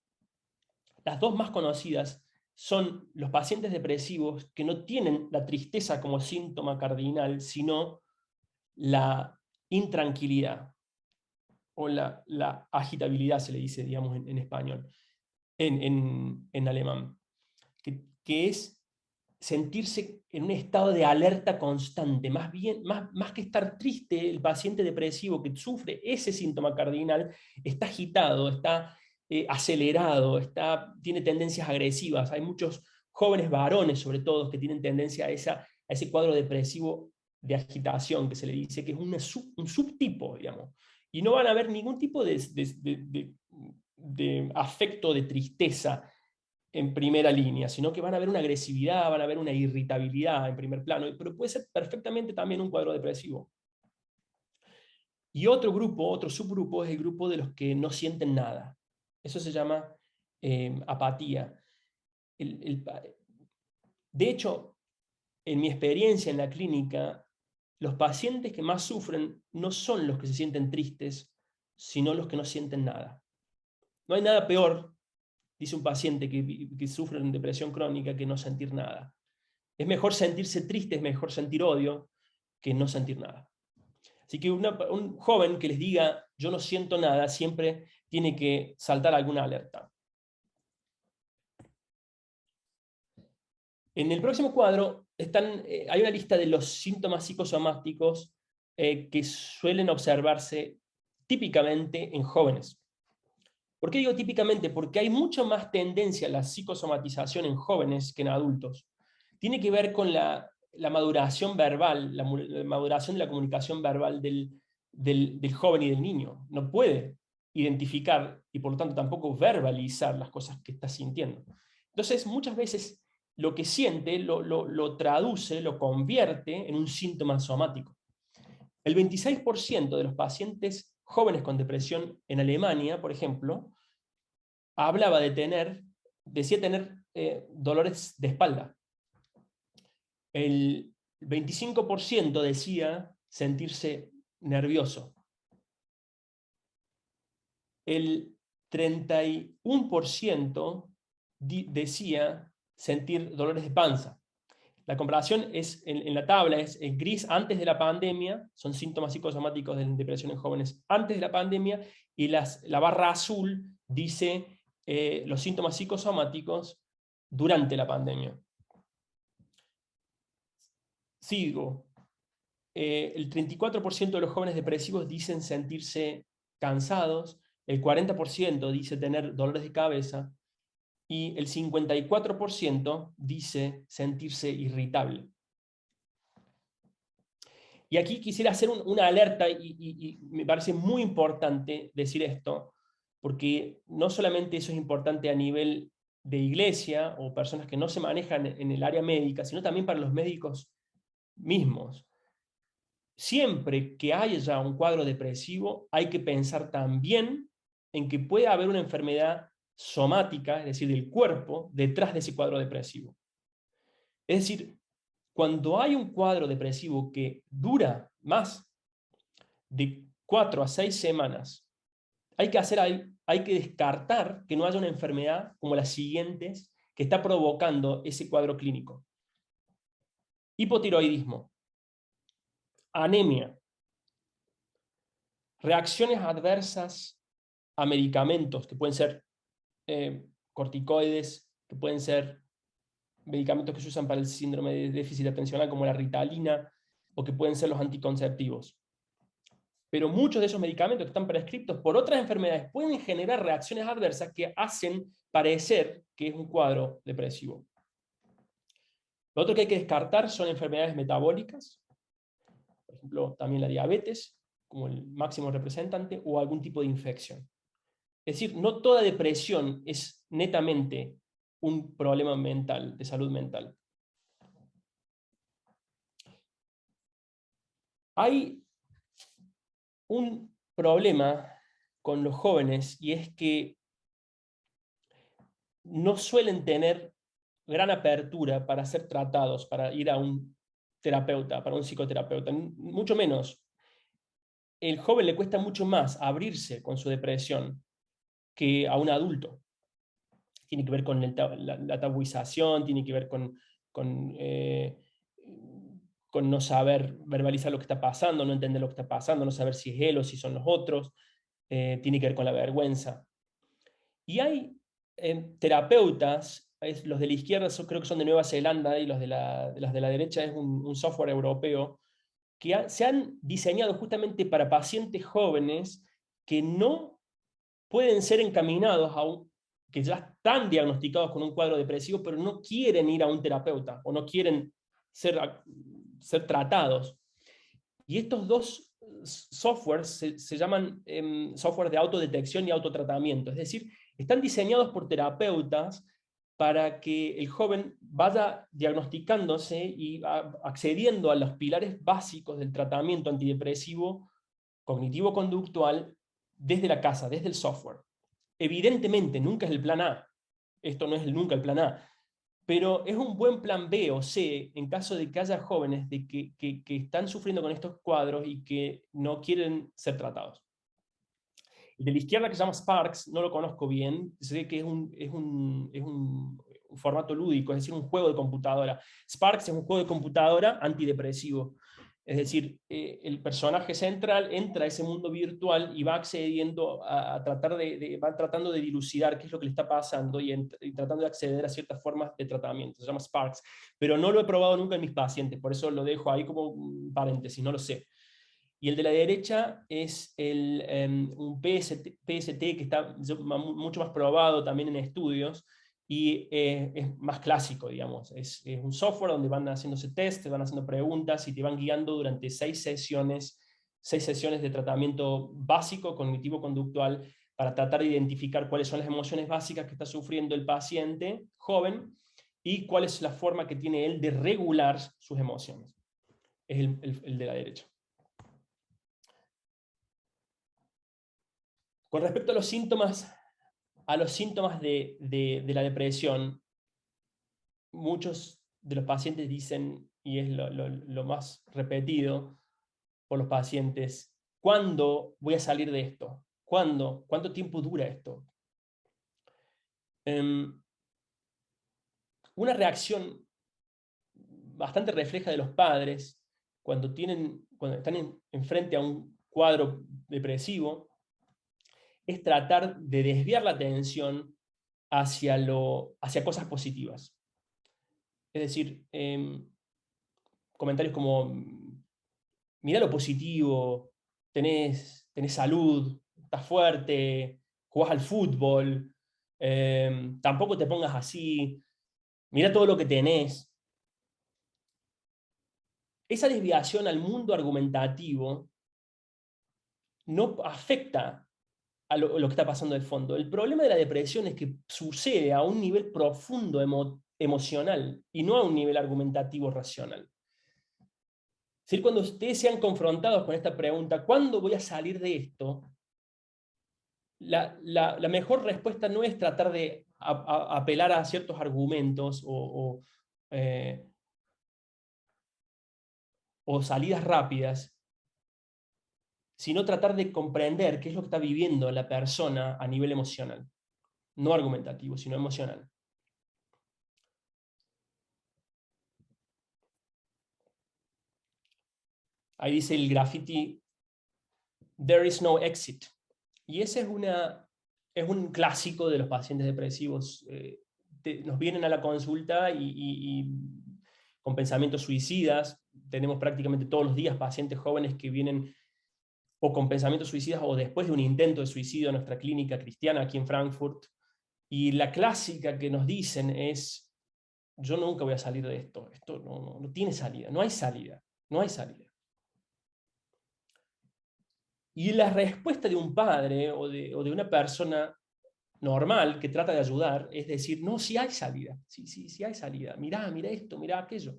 Las dos más conocidas son los pacientes depresivos que no tienen la tristeza como síntoma cardinal, sino la intranquilidad o la agitabilidad, se le dice, digamos, en español, en alemán, que es sentirse en un estado de alerta constante. Más que estar triste, el paciente depresivo que sufre ese síntoma cardinal está agitado, está acelerado, tiene tendencias agresivas. Hay muchos jóvenes varones, sobre todo, que tienen tendencia a ese cuadro depresivo de agitación, que se le dice que es un subtipo, digamos. Y no van a ver ningún tipo de afecto de tristeza en primera línea, sino que van a ver una agresividad, van a ver una irritabilidad en primer plano, pero puede ser perfectamente también un cuadro depresivo. Y otro subgrupo es el grupo de los que no sienten nada. Eso se llama apatía. De hecho, en mi experiencia en la clínica, los pacientes que más sufren no son los que se sienten tristes, sino los que no sienten nada. No hay nada peor, dice un paciente que sufre de depresión crónica, que no sentir nada. Es mejor sentirse triste, es mejor sentir odio, que no sentir nada. Así que un joven que les diga yo no siento nada, siempre tiene que saltar alguna alerta. En el próximo cuadro hay una lista de los síntomas psicosomáticos que suelen observarse típicamente en jóvenes. ¿Por qué digo típicamente? Porque hay mucho más tendencia a la psicosomatización en jóvenes que en adultos. Tiene que ver con la maduración verbal, la maduración de la comunicación verbal del joven y del niño. No puede identificar y por lo tanto tampoco verbalizar las cosas que está sintiendo. Entonces muchas veces lo que siente lo traduce, lo convierte en un síntoma somático. El 26% de los pacientes jóvenes con depresión en Alemania, por ejemplo, decía tener dolores de espalda. El 25% decía sentirse nervioso. El 31% decía sentir dolores de panza. La comparación es en la tabla, es el gris antes de la pandemia, son síntomas psicosomáticos de depresión en jóvenes antes de la pandemia, y la barra azul dice los síntomas psicosomáticos durante la pandemia. Sigo. El 34% de los jóvenes depresivos dicen sentirse cansados, el 40% dice tener dolores de cabeza, y el 54% dice sentirse irritable. Y aquí quisiera hacer una alerta, y me parece muy importante decir esto, porque no solamente eso es importante a nivel de iglesia o personas que no se manejan en el área médica, sino también para los médicos mismos. Siempre que haya un cuadro depresivo, hay que pensar también en que puede haber una enfermedad somática, es decir, del cuerpo, detrás de ese cuadro depresivo. Es decir, cuando hay un cuadro depresivo que dura más de 4 a 6 semanas, hay que descartar que no haya una enfermedad como las siguientes que está provocando ese cuadro clínico. Hipotiroidismo, anemia, reacciones adversas a medicamentos, que pueden ser corticoides, que pueden ser medicamentos que se usan para el síndrome de déficit atencional, como la ritalina, o que pueden ser los anticonceptivos. Pero muchos de esos medicamentos que están prescritos por otras enfermedades pueden generar reacciones adversas que hacen parecer que es un cuadro depresivo. Lo otro que hay que descartar son enfermedades metabólicas, por ejemplo, también la diabetes, como el máximo representante, o algún tipo de infección. Es decir, no toda depresión es netamente un problema mental, de salud mental. Hay un problema con los jóvenes, y es que no suelen tener gran apertura para ser tratados, para ir a un terapeuta, para un psicoterapeuta, mucho menos. El joven le cuesta mucho más abrirse con su depresión que a un adulto. Tiene que ver con la tabuización, tiene que ver con no saber verbalizar lo que está pasando, no entender lo que está pasando, no saber si es él o si son los otros, tiene que ver con la vergüenza. Y hay terapeutas, los de la izquierda creo que son de Nueva Zelanda, y los de la derecha es un software europeo, que se han diseñado justamente para pacientes jóvenes que no pueden ser encaminados que ya están diagnosticados con un cuadro depresivo, pero no quieren ir a un terapeuta o no quieren ser tratados. Y estos dos softwares se llaman software de autodetección y autotratamiento, es decir, están diseñados por terapeutas para que el joven vaya diagnosticándose y accediendo a los pilares básicos del tratamiento antidepresivo cognitivo-conductual desde la casa, desde el software. Evidentemente, nunca es el plan A. Esto no es nunca el plan A. Pero es un buen plan B o C en caso de que haya jóvenes que están sufriendo con estos cuadros y que no quieren ser tratados. El de la izquierda, que se llama Sparks, no lo conozco bien, sé que es un formato lúdico, es decir, un juego de computadora. Sparks es un juego de computadora antidepresivo. Es decir, el personaje central entra a ese mundo virtual y va accediendo va tratando de dilucidar qué es lo que le está pasando y tratando de acceder a ciertas formas de tratamiento. Se llama Sparks, pero no lo he probado nunca en mis pacientes, por eso lo dejo ahí como un paréntesis, no lo sé. Y el de la derecha es un PST que está mucho más probado también en estudios, y es más clásico, digamos. Es un software donde van haciéndose test, te van haciendo preguntas y te van guiando durante 6 sesiones de tratamiento básico, cognitivo-conductual, para tratar de identificar cuáles son las emociones básicas que está sufriendo el paciente joven y cuál es la forma que tiene él de regular sus emociones. Es el de la derecha. Con respecto a los síntomas de la depresión, muchos de los pacientes dicen, y es lo más repetido por los pacientes: ¿cuándo voy a salir de esto? ¿Cuándo? ¿Cuánto tiempo dura esto? Una reacción bastante refleja de los padres cuando están enfrente a un cuadro depresivo es tratar de desviar la atención hacia cosas positivas. Es decir, comentarios como: mirá lo positivo, tenés salud, estás fuerte, jugás al fútbol, Tampoco te pongas así, mira todo lo que tenés. Esa desviación al mundo argumentativo no afecta a lo que está pasando de fondo. El problema de la depresión es que sucede a un nivel profundo emocional y no a un nivel argumentativo racional. Es decir, cuando ustedes sean confrontados con esta pregunta, ¿cuándo voy a salir de esto? La mejor respuesta no es tratar de apelar a ciertos argumentos o salidas rápidas, sino tratar de comprender qué es lo que está viviendo la persona a nivel emocional. No argumentativo, sino emocional. Ahí dice el graffiti, "There is no exit". Y ese es un clásico de los pacientes depresivos. Nos vienen a la consulta y con pensamientos suicidas. Tenemos prácticamente todos los días pacientes jóvenes que vienen o con pensamientos suicidas o después de un intento de suicidio en nuestra clínica cristiana aquí en Frankfurt. Y la clásica que nos dicen es, yo nunca voy a salir de esto, esto no tiene salida, no hay salida, no hay salida. Y la respuesta de un padre o de una persona normal que trata de ayudar es decir, no, sí hay salida, sí hay salida, mirá esto, mirá aquello.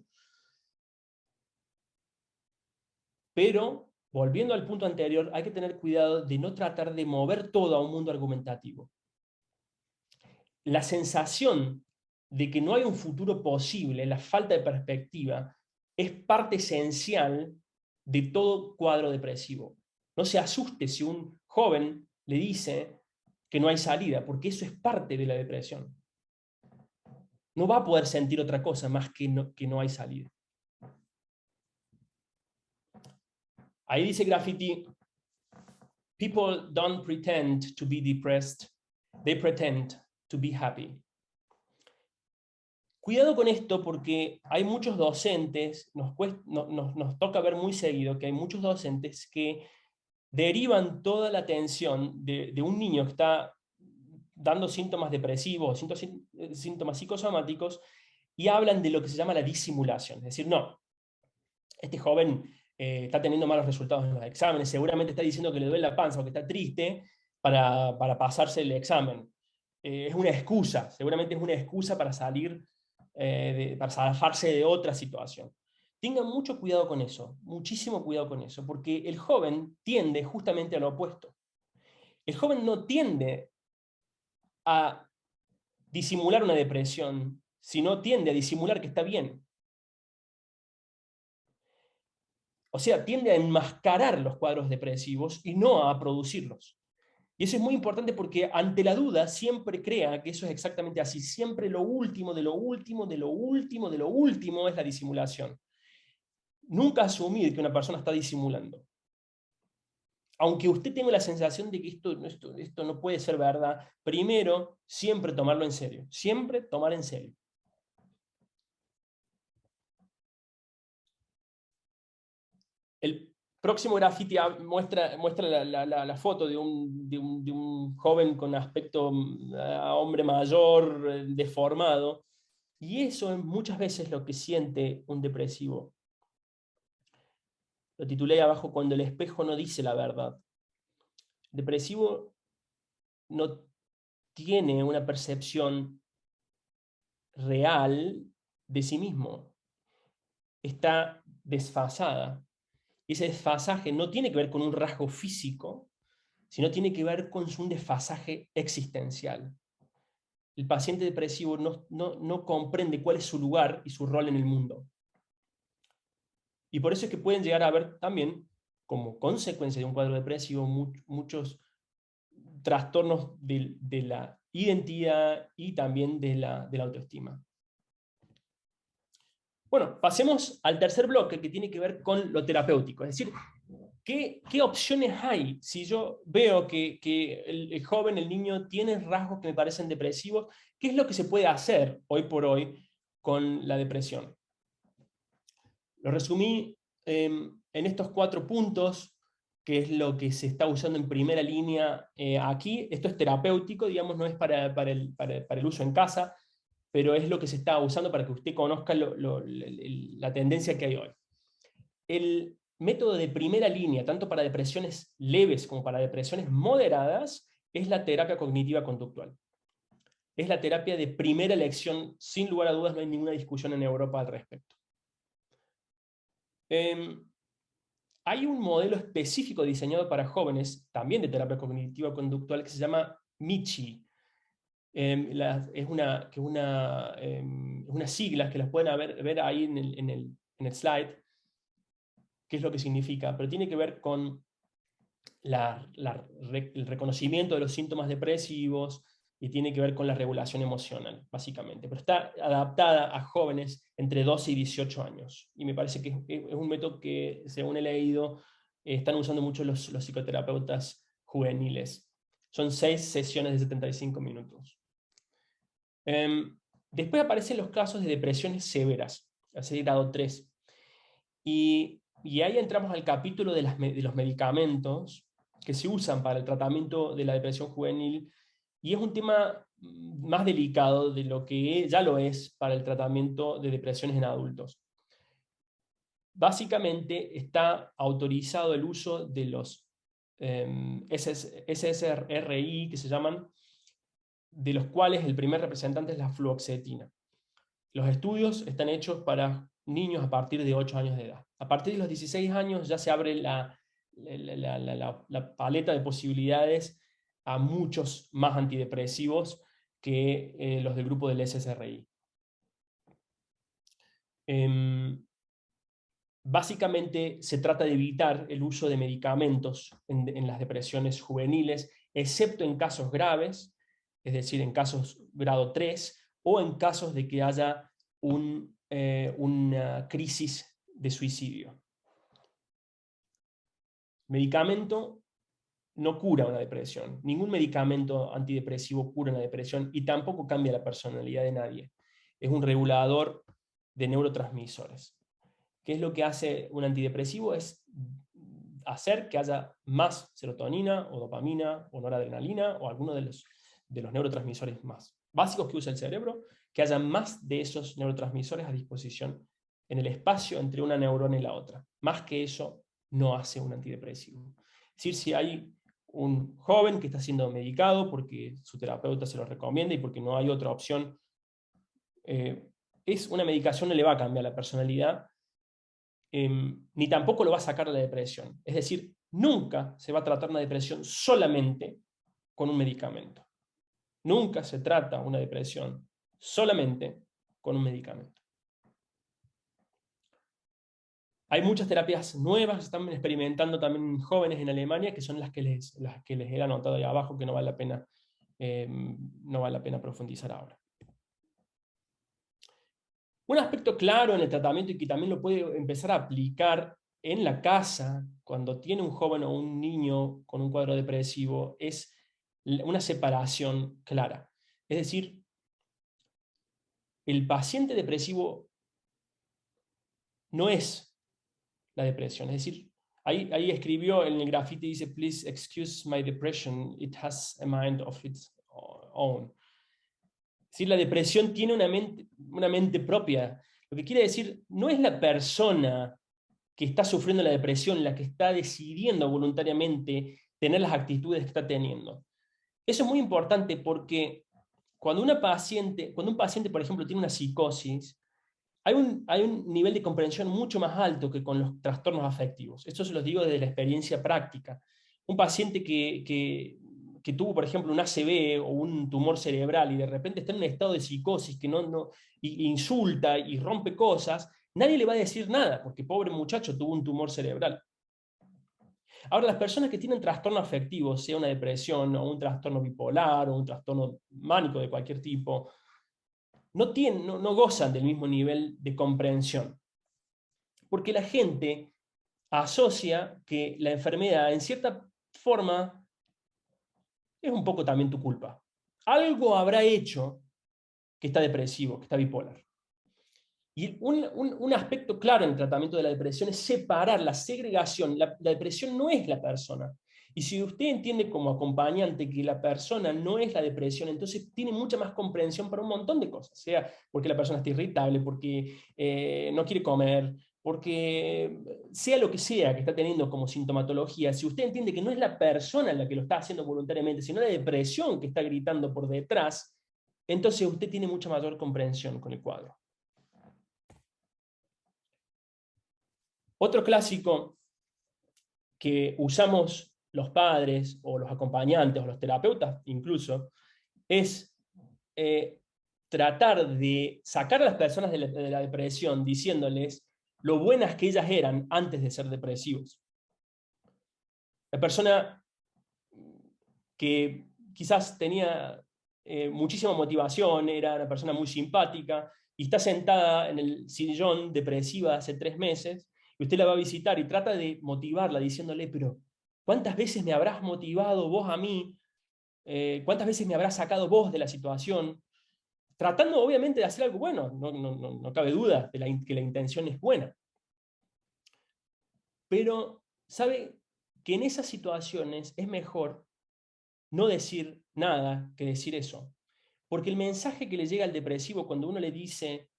Pero, volviendo al punto anterior, hay que tener cuidado de no tratar de mover todo a un mundo argumentativo. La sensación de que no hay un futuro posible, la falta de perspectiva, es parte esencial de todo cuadro depresivo. No se asuste si un joven le dice que no hay salida, porque eso es parte de la depresión. No va a poder sentir otra cosa más que no hay salida. Ahí dice Graffiti, "People don't pretend to be depressed, they pretend to be happy". Cuidado con esto porque hay muchos docentes, nos toca ver muy seguido que hay muchos docentes que derivan toda la atención de un niño que está dando síntomas depresivos, síntomas psicosomáticos, y hablan de lo que se llama la disimulación. Es decir, no, este joven está teniendo malos resultados en los exámenes, seguramente está diciendo que le duele la panza o que está triste para pasarse el examen. Es una excusa, seguramente es una excusa para salir, para zafarse de otra situación. Tengan mucho cuidado con eso, muchísimo cuidado con eso, porque el joven tiende justamente a lo opuesto. El joven no tiende a disimular una depresión, sino tiende a disimular que está bien. O sea, tiende a enmascarar los cuadros depresivos y no a producirlos. Y eso es muy importante porque ante la duda siempre crea que eso es exactamente así. Siempre lo último, de lo último, de lo último, de lo último es la disimulación. Nunca asumir que una persona está disimulando. Aunque usted tenga la sensación de que esto no puede ser verdad, primero, siempre tomarlo en serio. Siempre tomar en serio. El próximo graffiti muestra la foto de un joven con aspecto a hombre mayor, deformado, y eso es muchas veces lo que siente un depresivo. Lo titulé abajo, "Cuando el espejo no dice la verdad". El depresivo no tiene una percepción real de sí mismo. Está desfasada. Y ese desfasaje no tiene que ver con un rasgo físico, sino tiene que ver con un desfasaje existencial. El paciente depresivo no comprende cuál es su lugar y su rol en el mundo. Y por eso es que pueden llegar a haber también, como consecuencia de un cuadro depresivo, muchos trastornos de la identidad y también de la autoestima. Bueno, pasemos al tercer bloque que tiene que ver con lo terapéutico, es decir, ¿qué opciones hay si yo veo que el joven, el niño, tiene rasgos que me parecen depresivos? ¿Qué es lo que se puede hacer hoy por hoy con la depresión? Lo resumí en estos 4 puntos. que es lo que se está usando en primera línea aquí. Esto es terapéutico, digamos, no es para el uso en casa, pero es lo que se está usando para que usted conozca la tendencia que hay hoy. El método de primera línea, tanto para depresiones leves como para depresiones moderadas, es la terapia cognitiva conductual. Es la terapia de primera elección, sin lugar a dudas, no hay ninguna discusión en Europa al respecto. Hay un modelo específico diseñado para jóvenes, también de terapia cognitiva conductual, que se llama Michi. Es unas siglas que las pueden ver ahí en el slide, qué es lo que significa, pero tiene que ver con el reconocimiento de los síntomas depresivos y tiene que ver con la regulación emocional, básicamente. Pero está adaptada a jóvenes entre 12 y 18 años. Y me parece que es un método que, según he leído, están usando mucho los psicoterapeutas juveniles. Son 6 sesiones de 75 minutos. Después aparecen los casos de depresiones severas, así grado 3. Y ahí entramos al capítulo de los medicamentos que se usan para el tratamiento de la depresión juvenil, y es un tema más delicado de lo que ya lo es para el tratamiento de depresiones en adultos. Básicamente está autorizado el uso de los SSRI, que se llaman, de los cuales el primer representante es la fluoxetina. Los estudios están hechos para niños a partir de 8 años de edad. A partir de los 16 años ya se abre la paleta de posibilidades a muchos más antidepresivos que los del grupo del SSRI. Básicamente se trata de evitar el uso de medicamentos en las depresiones juveniles, excepto en casos graves, es decir, en casos grado 3, o en casos de que haya una crisis de suicidio. Medicamento no cura una depresión. Ningún medicamento antidepresivo cura una depresión y tampoco cambia la personalidad de nadie. Es un regulador de neurotransmisores. ¿Qué es lo que hace un antidepresivo? Es hacer que haya más serotonina o dopamina o noradrenalina o alguno de los neurotransmisores más básicos que usa el cerebro, que haya más de esos neurotransmisores a disposición en el espacio entre una neurona y la otra. Más que eso no hace un antidepresivo. Es decir, si hay un joven que está siendo medicado porque su terapeuta se lo recomienda y porque no hay otra opción, es una medicación, no le va a cambiar la personalidad, ni tampoco lo va a sacar de la depresión. Es decir, nunca se va a tratar una depresión solamente con un medicamento. Nunca se trata una depresión solamente con un medicamento. Hay muchas terapias nuevas que se están experimentando también jóvenes en Alemania, que son las que les he anotado ahí abajo, que no vale la pena profundizar ahora. Un aspecto claro en el tratamiento y que también lo puede empezar a aplicar en la casa cuando tiene un joven o un niño con un cuadro depresivo es una separación clara. Es decir, el paciente depresivo no es la depresión. Es decir, ahí escribió en el grafiti, dice, "Please excuse my depression, it has a mind of its own". Es decir, la depresión tiene una mente propia. Lo que quiere decir, no es la persona que está sufriendo la depresión la que está decidiendo voluntariamente tener las actitudes que está teniendo. Eso es muy importante porque cuando un paciente, por ejemplo, tiene una psicosis, hay un nivel de comprensión mucho más alto que con los trastornos afectivos. Esto se los digo desde la experiencia práctica. Un paciente que tuvo, por ejemplo, un ACV o un tumor cerebral y de repente está en un estado de psicosis que y insulta y rompe cosas, nadie le va a decir nada, porque pobre muchacho tuvo un tumor cerebral. Ahora, las personas que tienen trastorno afectivo, sea una depresión o un trastorno bipolar o un trastorno mánico de cualquier tipo, no gozan del mismo nivel de comprensión. Porque la gente asocia que la enfermedad, en cierta forma, es un poco también tu culpa. Algo habrá hecho que está depresivo, que está bipolar. Y un aspecto claro en el tratamiento de la depresión es separar la segregación. La depresión no es la persona. Y si usted entiende como acompañante que la persona no es la depresión, entonces tiene mucha más comprensión para un montón de cosas, sea porque la persona está irritable, porque no quiere comer, porque sea lo que sea que está teniendo como sintomatología, si usted entiende que no es la persona la que lo está haciendo voluntariamente, sino la depresión que está gritando por detrás, entonces usted tiene mucha mayor comprensión con el cuadro. Otro clásico que usamos los padres o los acompañantes o los terapeutas incluso es tratar de sacar a las personas de la depresión diciéndoles lo buenas que ellas eran antes de ser depresivos. La persona que quizás tenía muchísima motivación, era una persona muy simpática, y está sentada en el sillón depresiva hace 3 meses, y usted la va a visitar y trata de motivarla diciéndole, pero ¿cuántas veces me habrás motivado vos a mí? ¿Cuántas veces me habrás sacado vos de la situación? Tratando obviamente de hacer algo bueno, no cabe duda de que la intención es buena. Pero, ¿sabe que en esas situaciones es mejor no decir nada que decir eso? Porque el mensaje que le llega al depresivo cuando uno le dice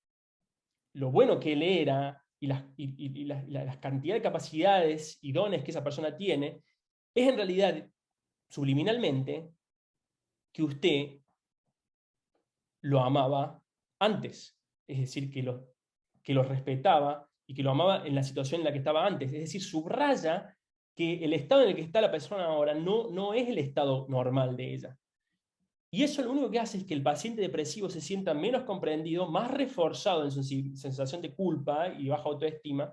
lo bueno que él era y las cantidad de capacidades y dones que esa persona tiene, es en realidad, subliminalmente, que usted lo amaba antes. Es decir, que lo respetaba y que lo amaba en la situación en la que estaba antes. Es decir, subraya que el estado en el que está la persona ahora no es el estado normal de ella. Y eso lo único que hace es que el paciente depresivo se sienta menos comprendido, más reforzado en su sensación de culpa y baja autoestima,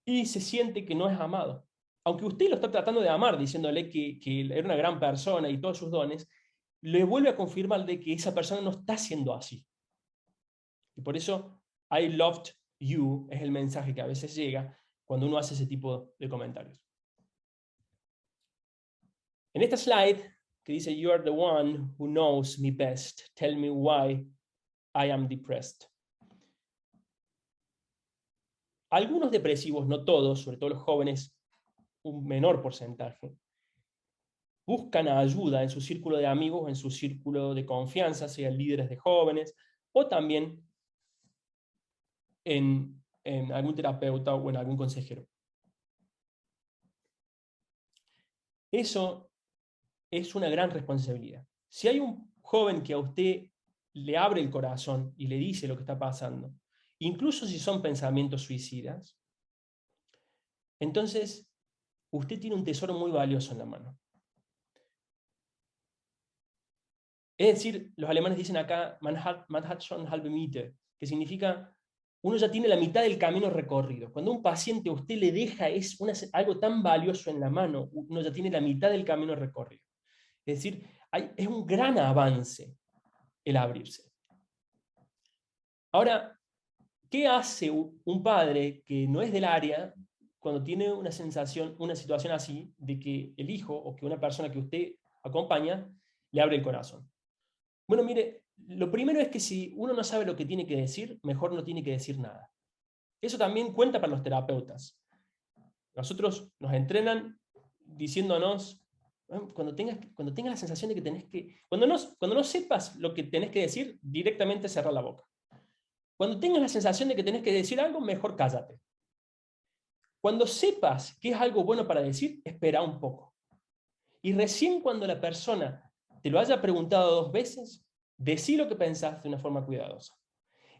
y se siente que no es amado. Aunque usted lo está tratando de amar, diciéndole que era una gran persona y todos sus dones, le vuelve a confirmar de que esa persona no está siendo así. Y por eso, I loved you es el mensaje que a veces llega cuando uno hace ese tipo de comentarios. En esta slide, que dice, You are the one who knows me best. Tell me why I am depressed. Algunos depresivos, no todos, sobre todo los jóvenes, un menor porcentaje, buscan ayuda en su círculo de amigos, en su círculo de confianza, sean líderes de jóvenes, o también en algún terapeuta o en algún consejero. Eso es una gran responsabilidad. Si hay un joven que a usted le abre el corazón y le dice lo que está pasando, incluso si son pensamientos suicidas, entonces usted tiene un tesoro muy valioso en la mano. Es decir, los alemanes dicen acá, man hat schon halbe Miete, que significa, uno ya tiene la mitad del camino recorrido. Cuando un paciente a usted le deja algo tan valioso en la mano, uno ya tiene la mitad del camino recorrido. Es decir, es un gran avance el abrirse. Ahora, ¿qué hace un padre que no es del área cuando tiene una situación así de que el hijo o que una persona que usted acompaña le abre el corazón? Bueno, mire, lo primero es que si uno no sabe lo que tiene que decir, mejor no tiene que decir nada. Eso también cuenta para los terapeutas. Nosotros nos entrenan diciéndonos, cuando tengas la sensación de que tenés que... Cuando no sepas lo que tenés que decir, directamente cerrar la boca. Cuando tengas la sensación de que tenés que decir algo, mejor cállate. Cuando sepas que es algo bueno para decir, espera un poco. Y recién cuando la persona te lo haya preguntado 2 veces, decí lo que pensás de una forma cuidadosa.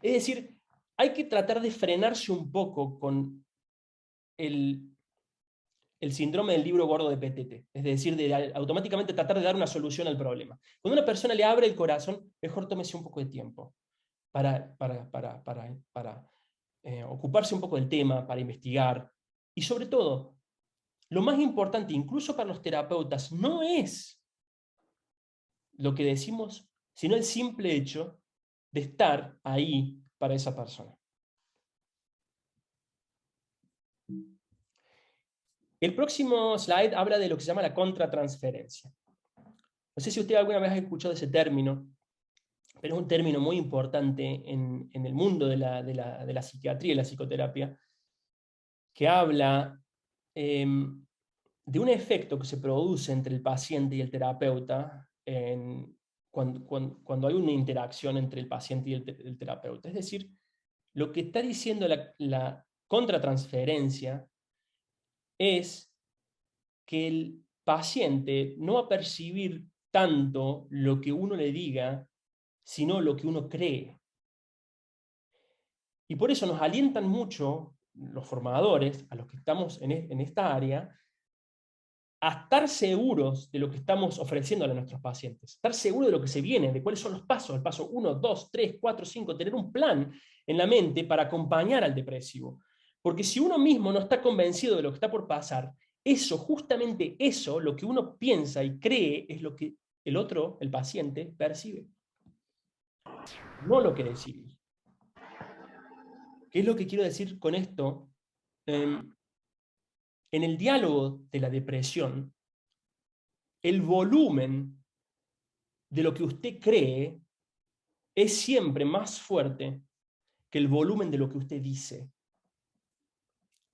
Es decir, hay que tratar de frenarse un poco con el síndrome del libro gordo de PTT, es decir, de automáticamente tratar de dar una solución al problema. Cuando una persona le abre el corazón, mejor tómese un poco de tiempo para ocuparse un poco del tema, para investigar. Y sobre todo, lo más importante, incluso para los terapeutas, no es lo que decimos, sino el simple hecho de estar ahí para esa persona. El próximo slide habla de lo que se llama la contratransferencia. No sé si usted alguna vez ha escuchado ese término, pero es un término muy importante en el mundo de la psiquiatría y la psicoterapia, que habla de un efecto que se produce entre el paciente y el terapeuta cuando hay una interacción entre el paciente y el terapeuta. Es decir, lo que está diciendo la contratransferencia es que el paciente no va a percibir tanto lo que uno le diga, sino lo que uno cree. Y por eso nos alientan mucho los formadores, a los que estamos en esta área, a estar seguros de lo que estamos ofreciendo a nuestros pacientes, estar seguros de lo que se viene, de cuáles son los pasos, el paso 1, 2, 3, 4, 5, tener un plan en la mente para acompañar al depresivo. Porque si uno mismo no está convencido de lo que está por pasar, eso, justamente eso, lo que uno piensa y cree, es lo que el otro, el paciente, percibe. No lo que decimos. ¿Qué es lo que quiero decir con esto? En el diálogo de la depresión, el volumen de lo que usted cree es siempre más fuerte que el volumen de lo que usted dice.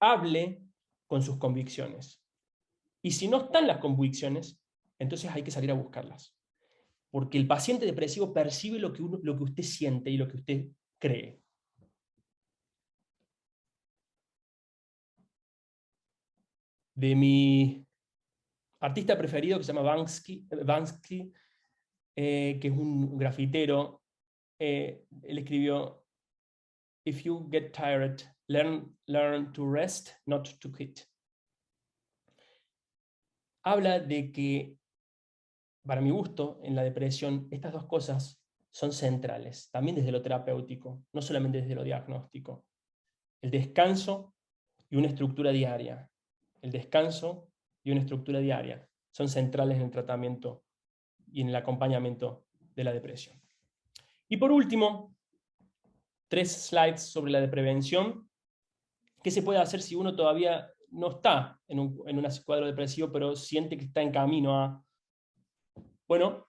Hable con sus convicciones. Y si no están las convicciones, entonces hay que salir a buscarlas. Porque el paciente depresivo percibe lo que usted siente y lo que usted cree. De mi artista preferido, que se llama Banksy, que es un grafitero, él escribió: "If you get tired, learn to rest, not to quit". Habla de que, para mi gusto, en la depresión, estas dos cosas son centrales, también desde lo terapéutico, no solamente desde lo diagnóstico. El descanso y una estructura diaria. El descanso y una estructura diaria son centrales en el tratamiento y en el acompañamiento de la depresión. Y por último, 3 slides sobre la de prevención. ¿Qué se puede hacer si uno todavía no está en un cuadro depresivo, pero siente que está en camino a... Bueno,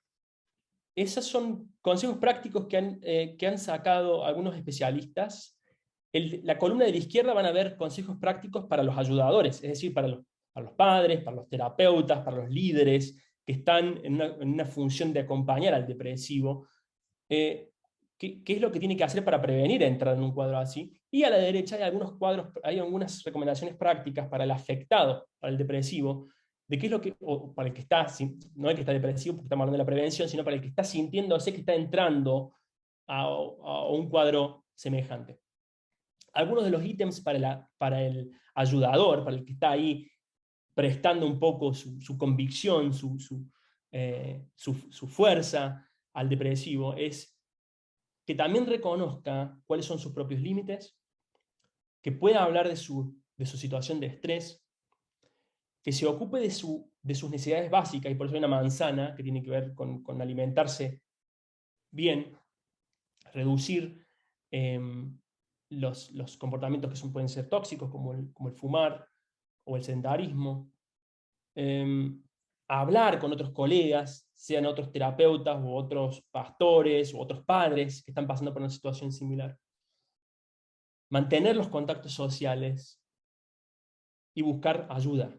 esos son consejos prácticos que han sacado algunos especialistas. La columna de la izquierda van a ver consejos prácticos para los ayudadores, es decir, para los padres, para los terapeutas, para los líderes que están en una función de acompañar al depresivo. ¿Qué es lo que tiene que hacer para prevenir entrar en un cuadro así? Y a la derecha hay algunos cuadros, hay algunas recomendaciones prácticas para el afectado, para el depresivo, de qué es lo que, o para el que está, no el que está depresivo, porque estamos hablando de la prevención, sino para el que está sintiéndose que está entrando a un cuadro semejante. Algunos de los ítems para el ayudador, para el que está ahí prestando un poco su convicción, su fuerza al depresivo, es que también reconozca cuáles son sus propios límites, que pueda hablar de su situación de estrés, que se ocupe de sus necesidades básicas, y por eso hay una manzana que tiene que ver con alimentarse bien, reducir los comportamientos que pueden ser tóxicos, como el fumar o el sedentarismo, hablar con otros colegas, sean otros terapeutas o otros pastores o otros padres que están pasando por una situación similar. Mantener los contactos sociales y buscar ayuda.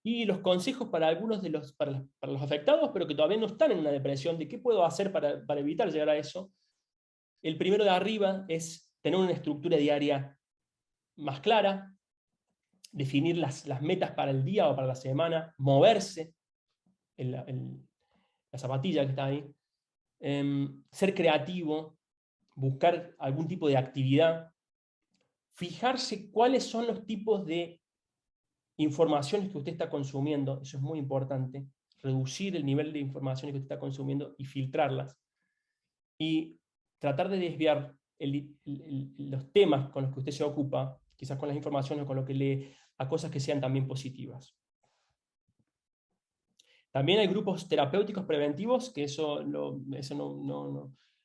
Y los consejos para algunos para los afectados, pero que todavía no están en una depresión, de qué puedo hacer para evitar llegar a eso. El primero de arriba es tener una estructura diaria más clara, definir las metas para el día o para la semana, moverse, la zapatilla que está ahí, ser creativo, buscar algún tipo de actividad, fijarse cuáles son los tipos de informaciones que usted está consumiendo, eso es muy importante, reducir el nivel de informaciones que usted está consumiendo y filtrarlas, y tratar de desviar los temas con los que usted se ocupa, quizás con las informaciones o con lo que lee, a cosas que sean también positivas. También hay grupos terapéuticos preventivos, que eso no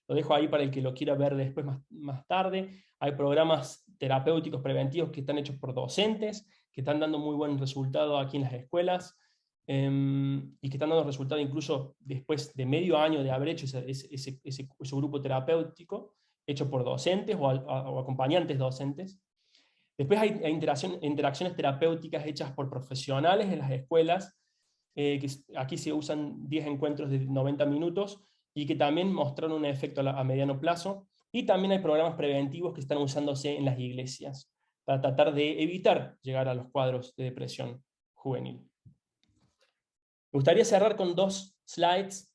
lo dejo ahí para el que lo quiera ver después más tarde. Hay programas terapéuticos preventivos que están hechos por docentes, que están dando muy buen resultado aquí en las escuelas. y que están dando resultados incluso después de medio año de haber hecho ese grupo terapéutico, hecho por docentes o acompañantes docentes. Después hay interacciones terapéuticas hechas por profesionales en las escuelas, que aquí se usan 10 encuentros de 90 minutos, y que también mostraron un efecto a mediano plazo. Y también hay programas preventivos que están usándose en las iglesias, para tratar de evitar llegar a los cuadros de depresión juvenil. Me gustaría cerrar con 2 slides.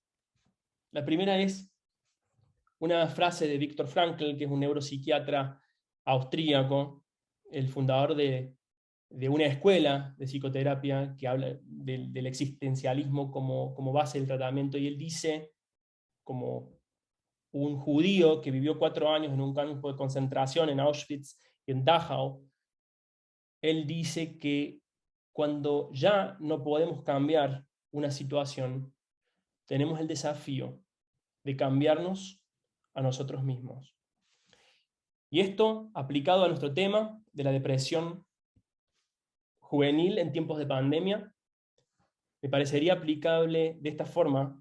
La primera es una frase de Viktor Frankl, que es un neuropsiquiatra austríaco, el fundador de una escuela de psicoterapia que habla del existencialismo como base del tratamiento, y él dice, como un judío que vivió 4 años en un campo de concentración en Auschwitz y en Dachau, él dice que cuando ya no podemos cambiar una situación, tenemos el desafío de cambiarnos a nosotros mismos. Y esto, aplicado a nuestro tema de la depresión juvenil en tiempos de pandemia, me parecería aplicable de esta forma.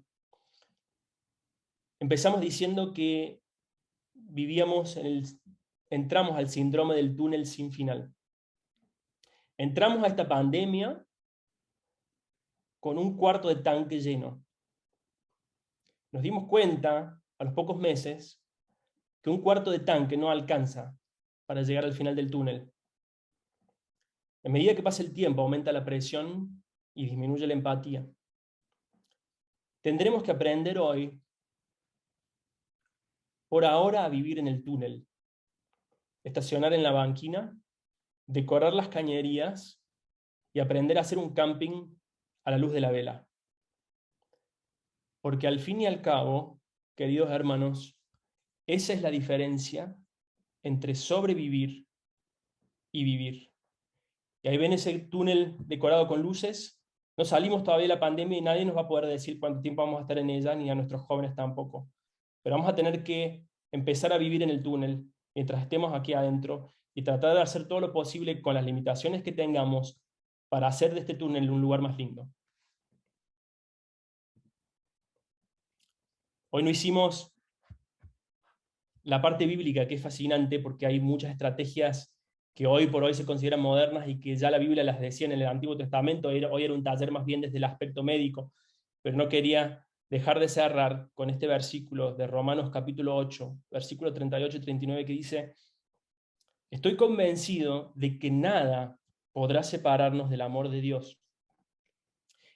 Empezamos diciendo que entramos al síndrome del túnel sin final. Entramos a esta pandemia con un cuarto de tanque lleno. Nos dimos cuenta, a los pocos meses, que un cuarto de tanque no alcanza para llegar al final del túnel. A medida que pasa el tiempo, aumenta la presión y disminuye la empatía. Tendremos que aprender hoy, por ahora, a vivir en el túnel, estacionar en la banquina, decorar las cañerías y aprender a hacer un camping a la luz de la vela. Porque al fin y al cabo, queridos hermanos, esa es la diferencia entre sobrevivir y vivir. Y ahí ven ese túnel decorado con luces. No salimos todavía de la pandemia y nadie nos va a poder decir cuánto tiempo vamos a estar en ella, ni a nuestros jóvenes tampoco. Pero vamos a tener que empezar a vivir en el túnel mientras estemos aquí adentro, y tratar de hacer todo lo posible con las limitaciones que tengamos para hacer de este túnel un lugar más lindo. Hoy no hicimos la parte bíblica, que es fascinante porque hay muchas estrategias que hoy por hoy se consideran modernas y que ya la Biblia las decía en el Antiguo Testamento. Hoy era un taller más bien desde el aspecto médico, pero no quería dejar de cerrar con este versículo de Romanos capítulo 8, versículo 38 y 39, que dice: estoy convencido de que nada podrá separarnos del amor de Dios,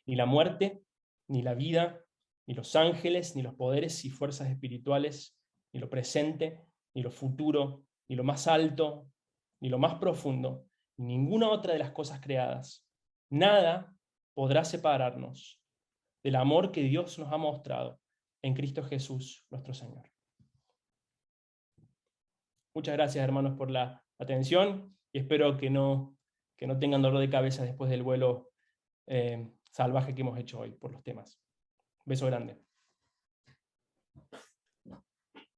ni la muerte, ni la vida, ni los ángeles, ni los poderes y fuerzas espirituales, ni lo presente, ni lo futuro, ni lo más alto, ni lo más profundo, ni ninguna otra de las cosas creadas. Nada podrá separarnos del amor que Dios nos ha mostrado en Cristo Jesús, nuestro Señor. Muchas gracias, hermanos, por la atención, y espero que no tengan dolor de cabeza después del vuelo salvaje que hemos hecho hoy por los temas. Beso grande.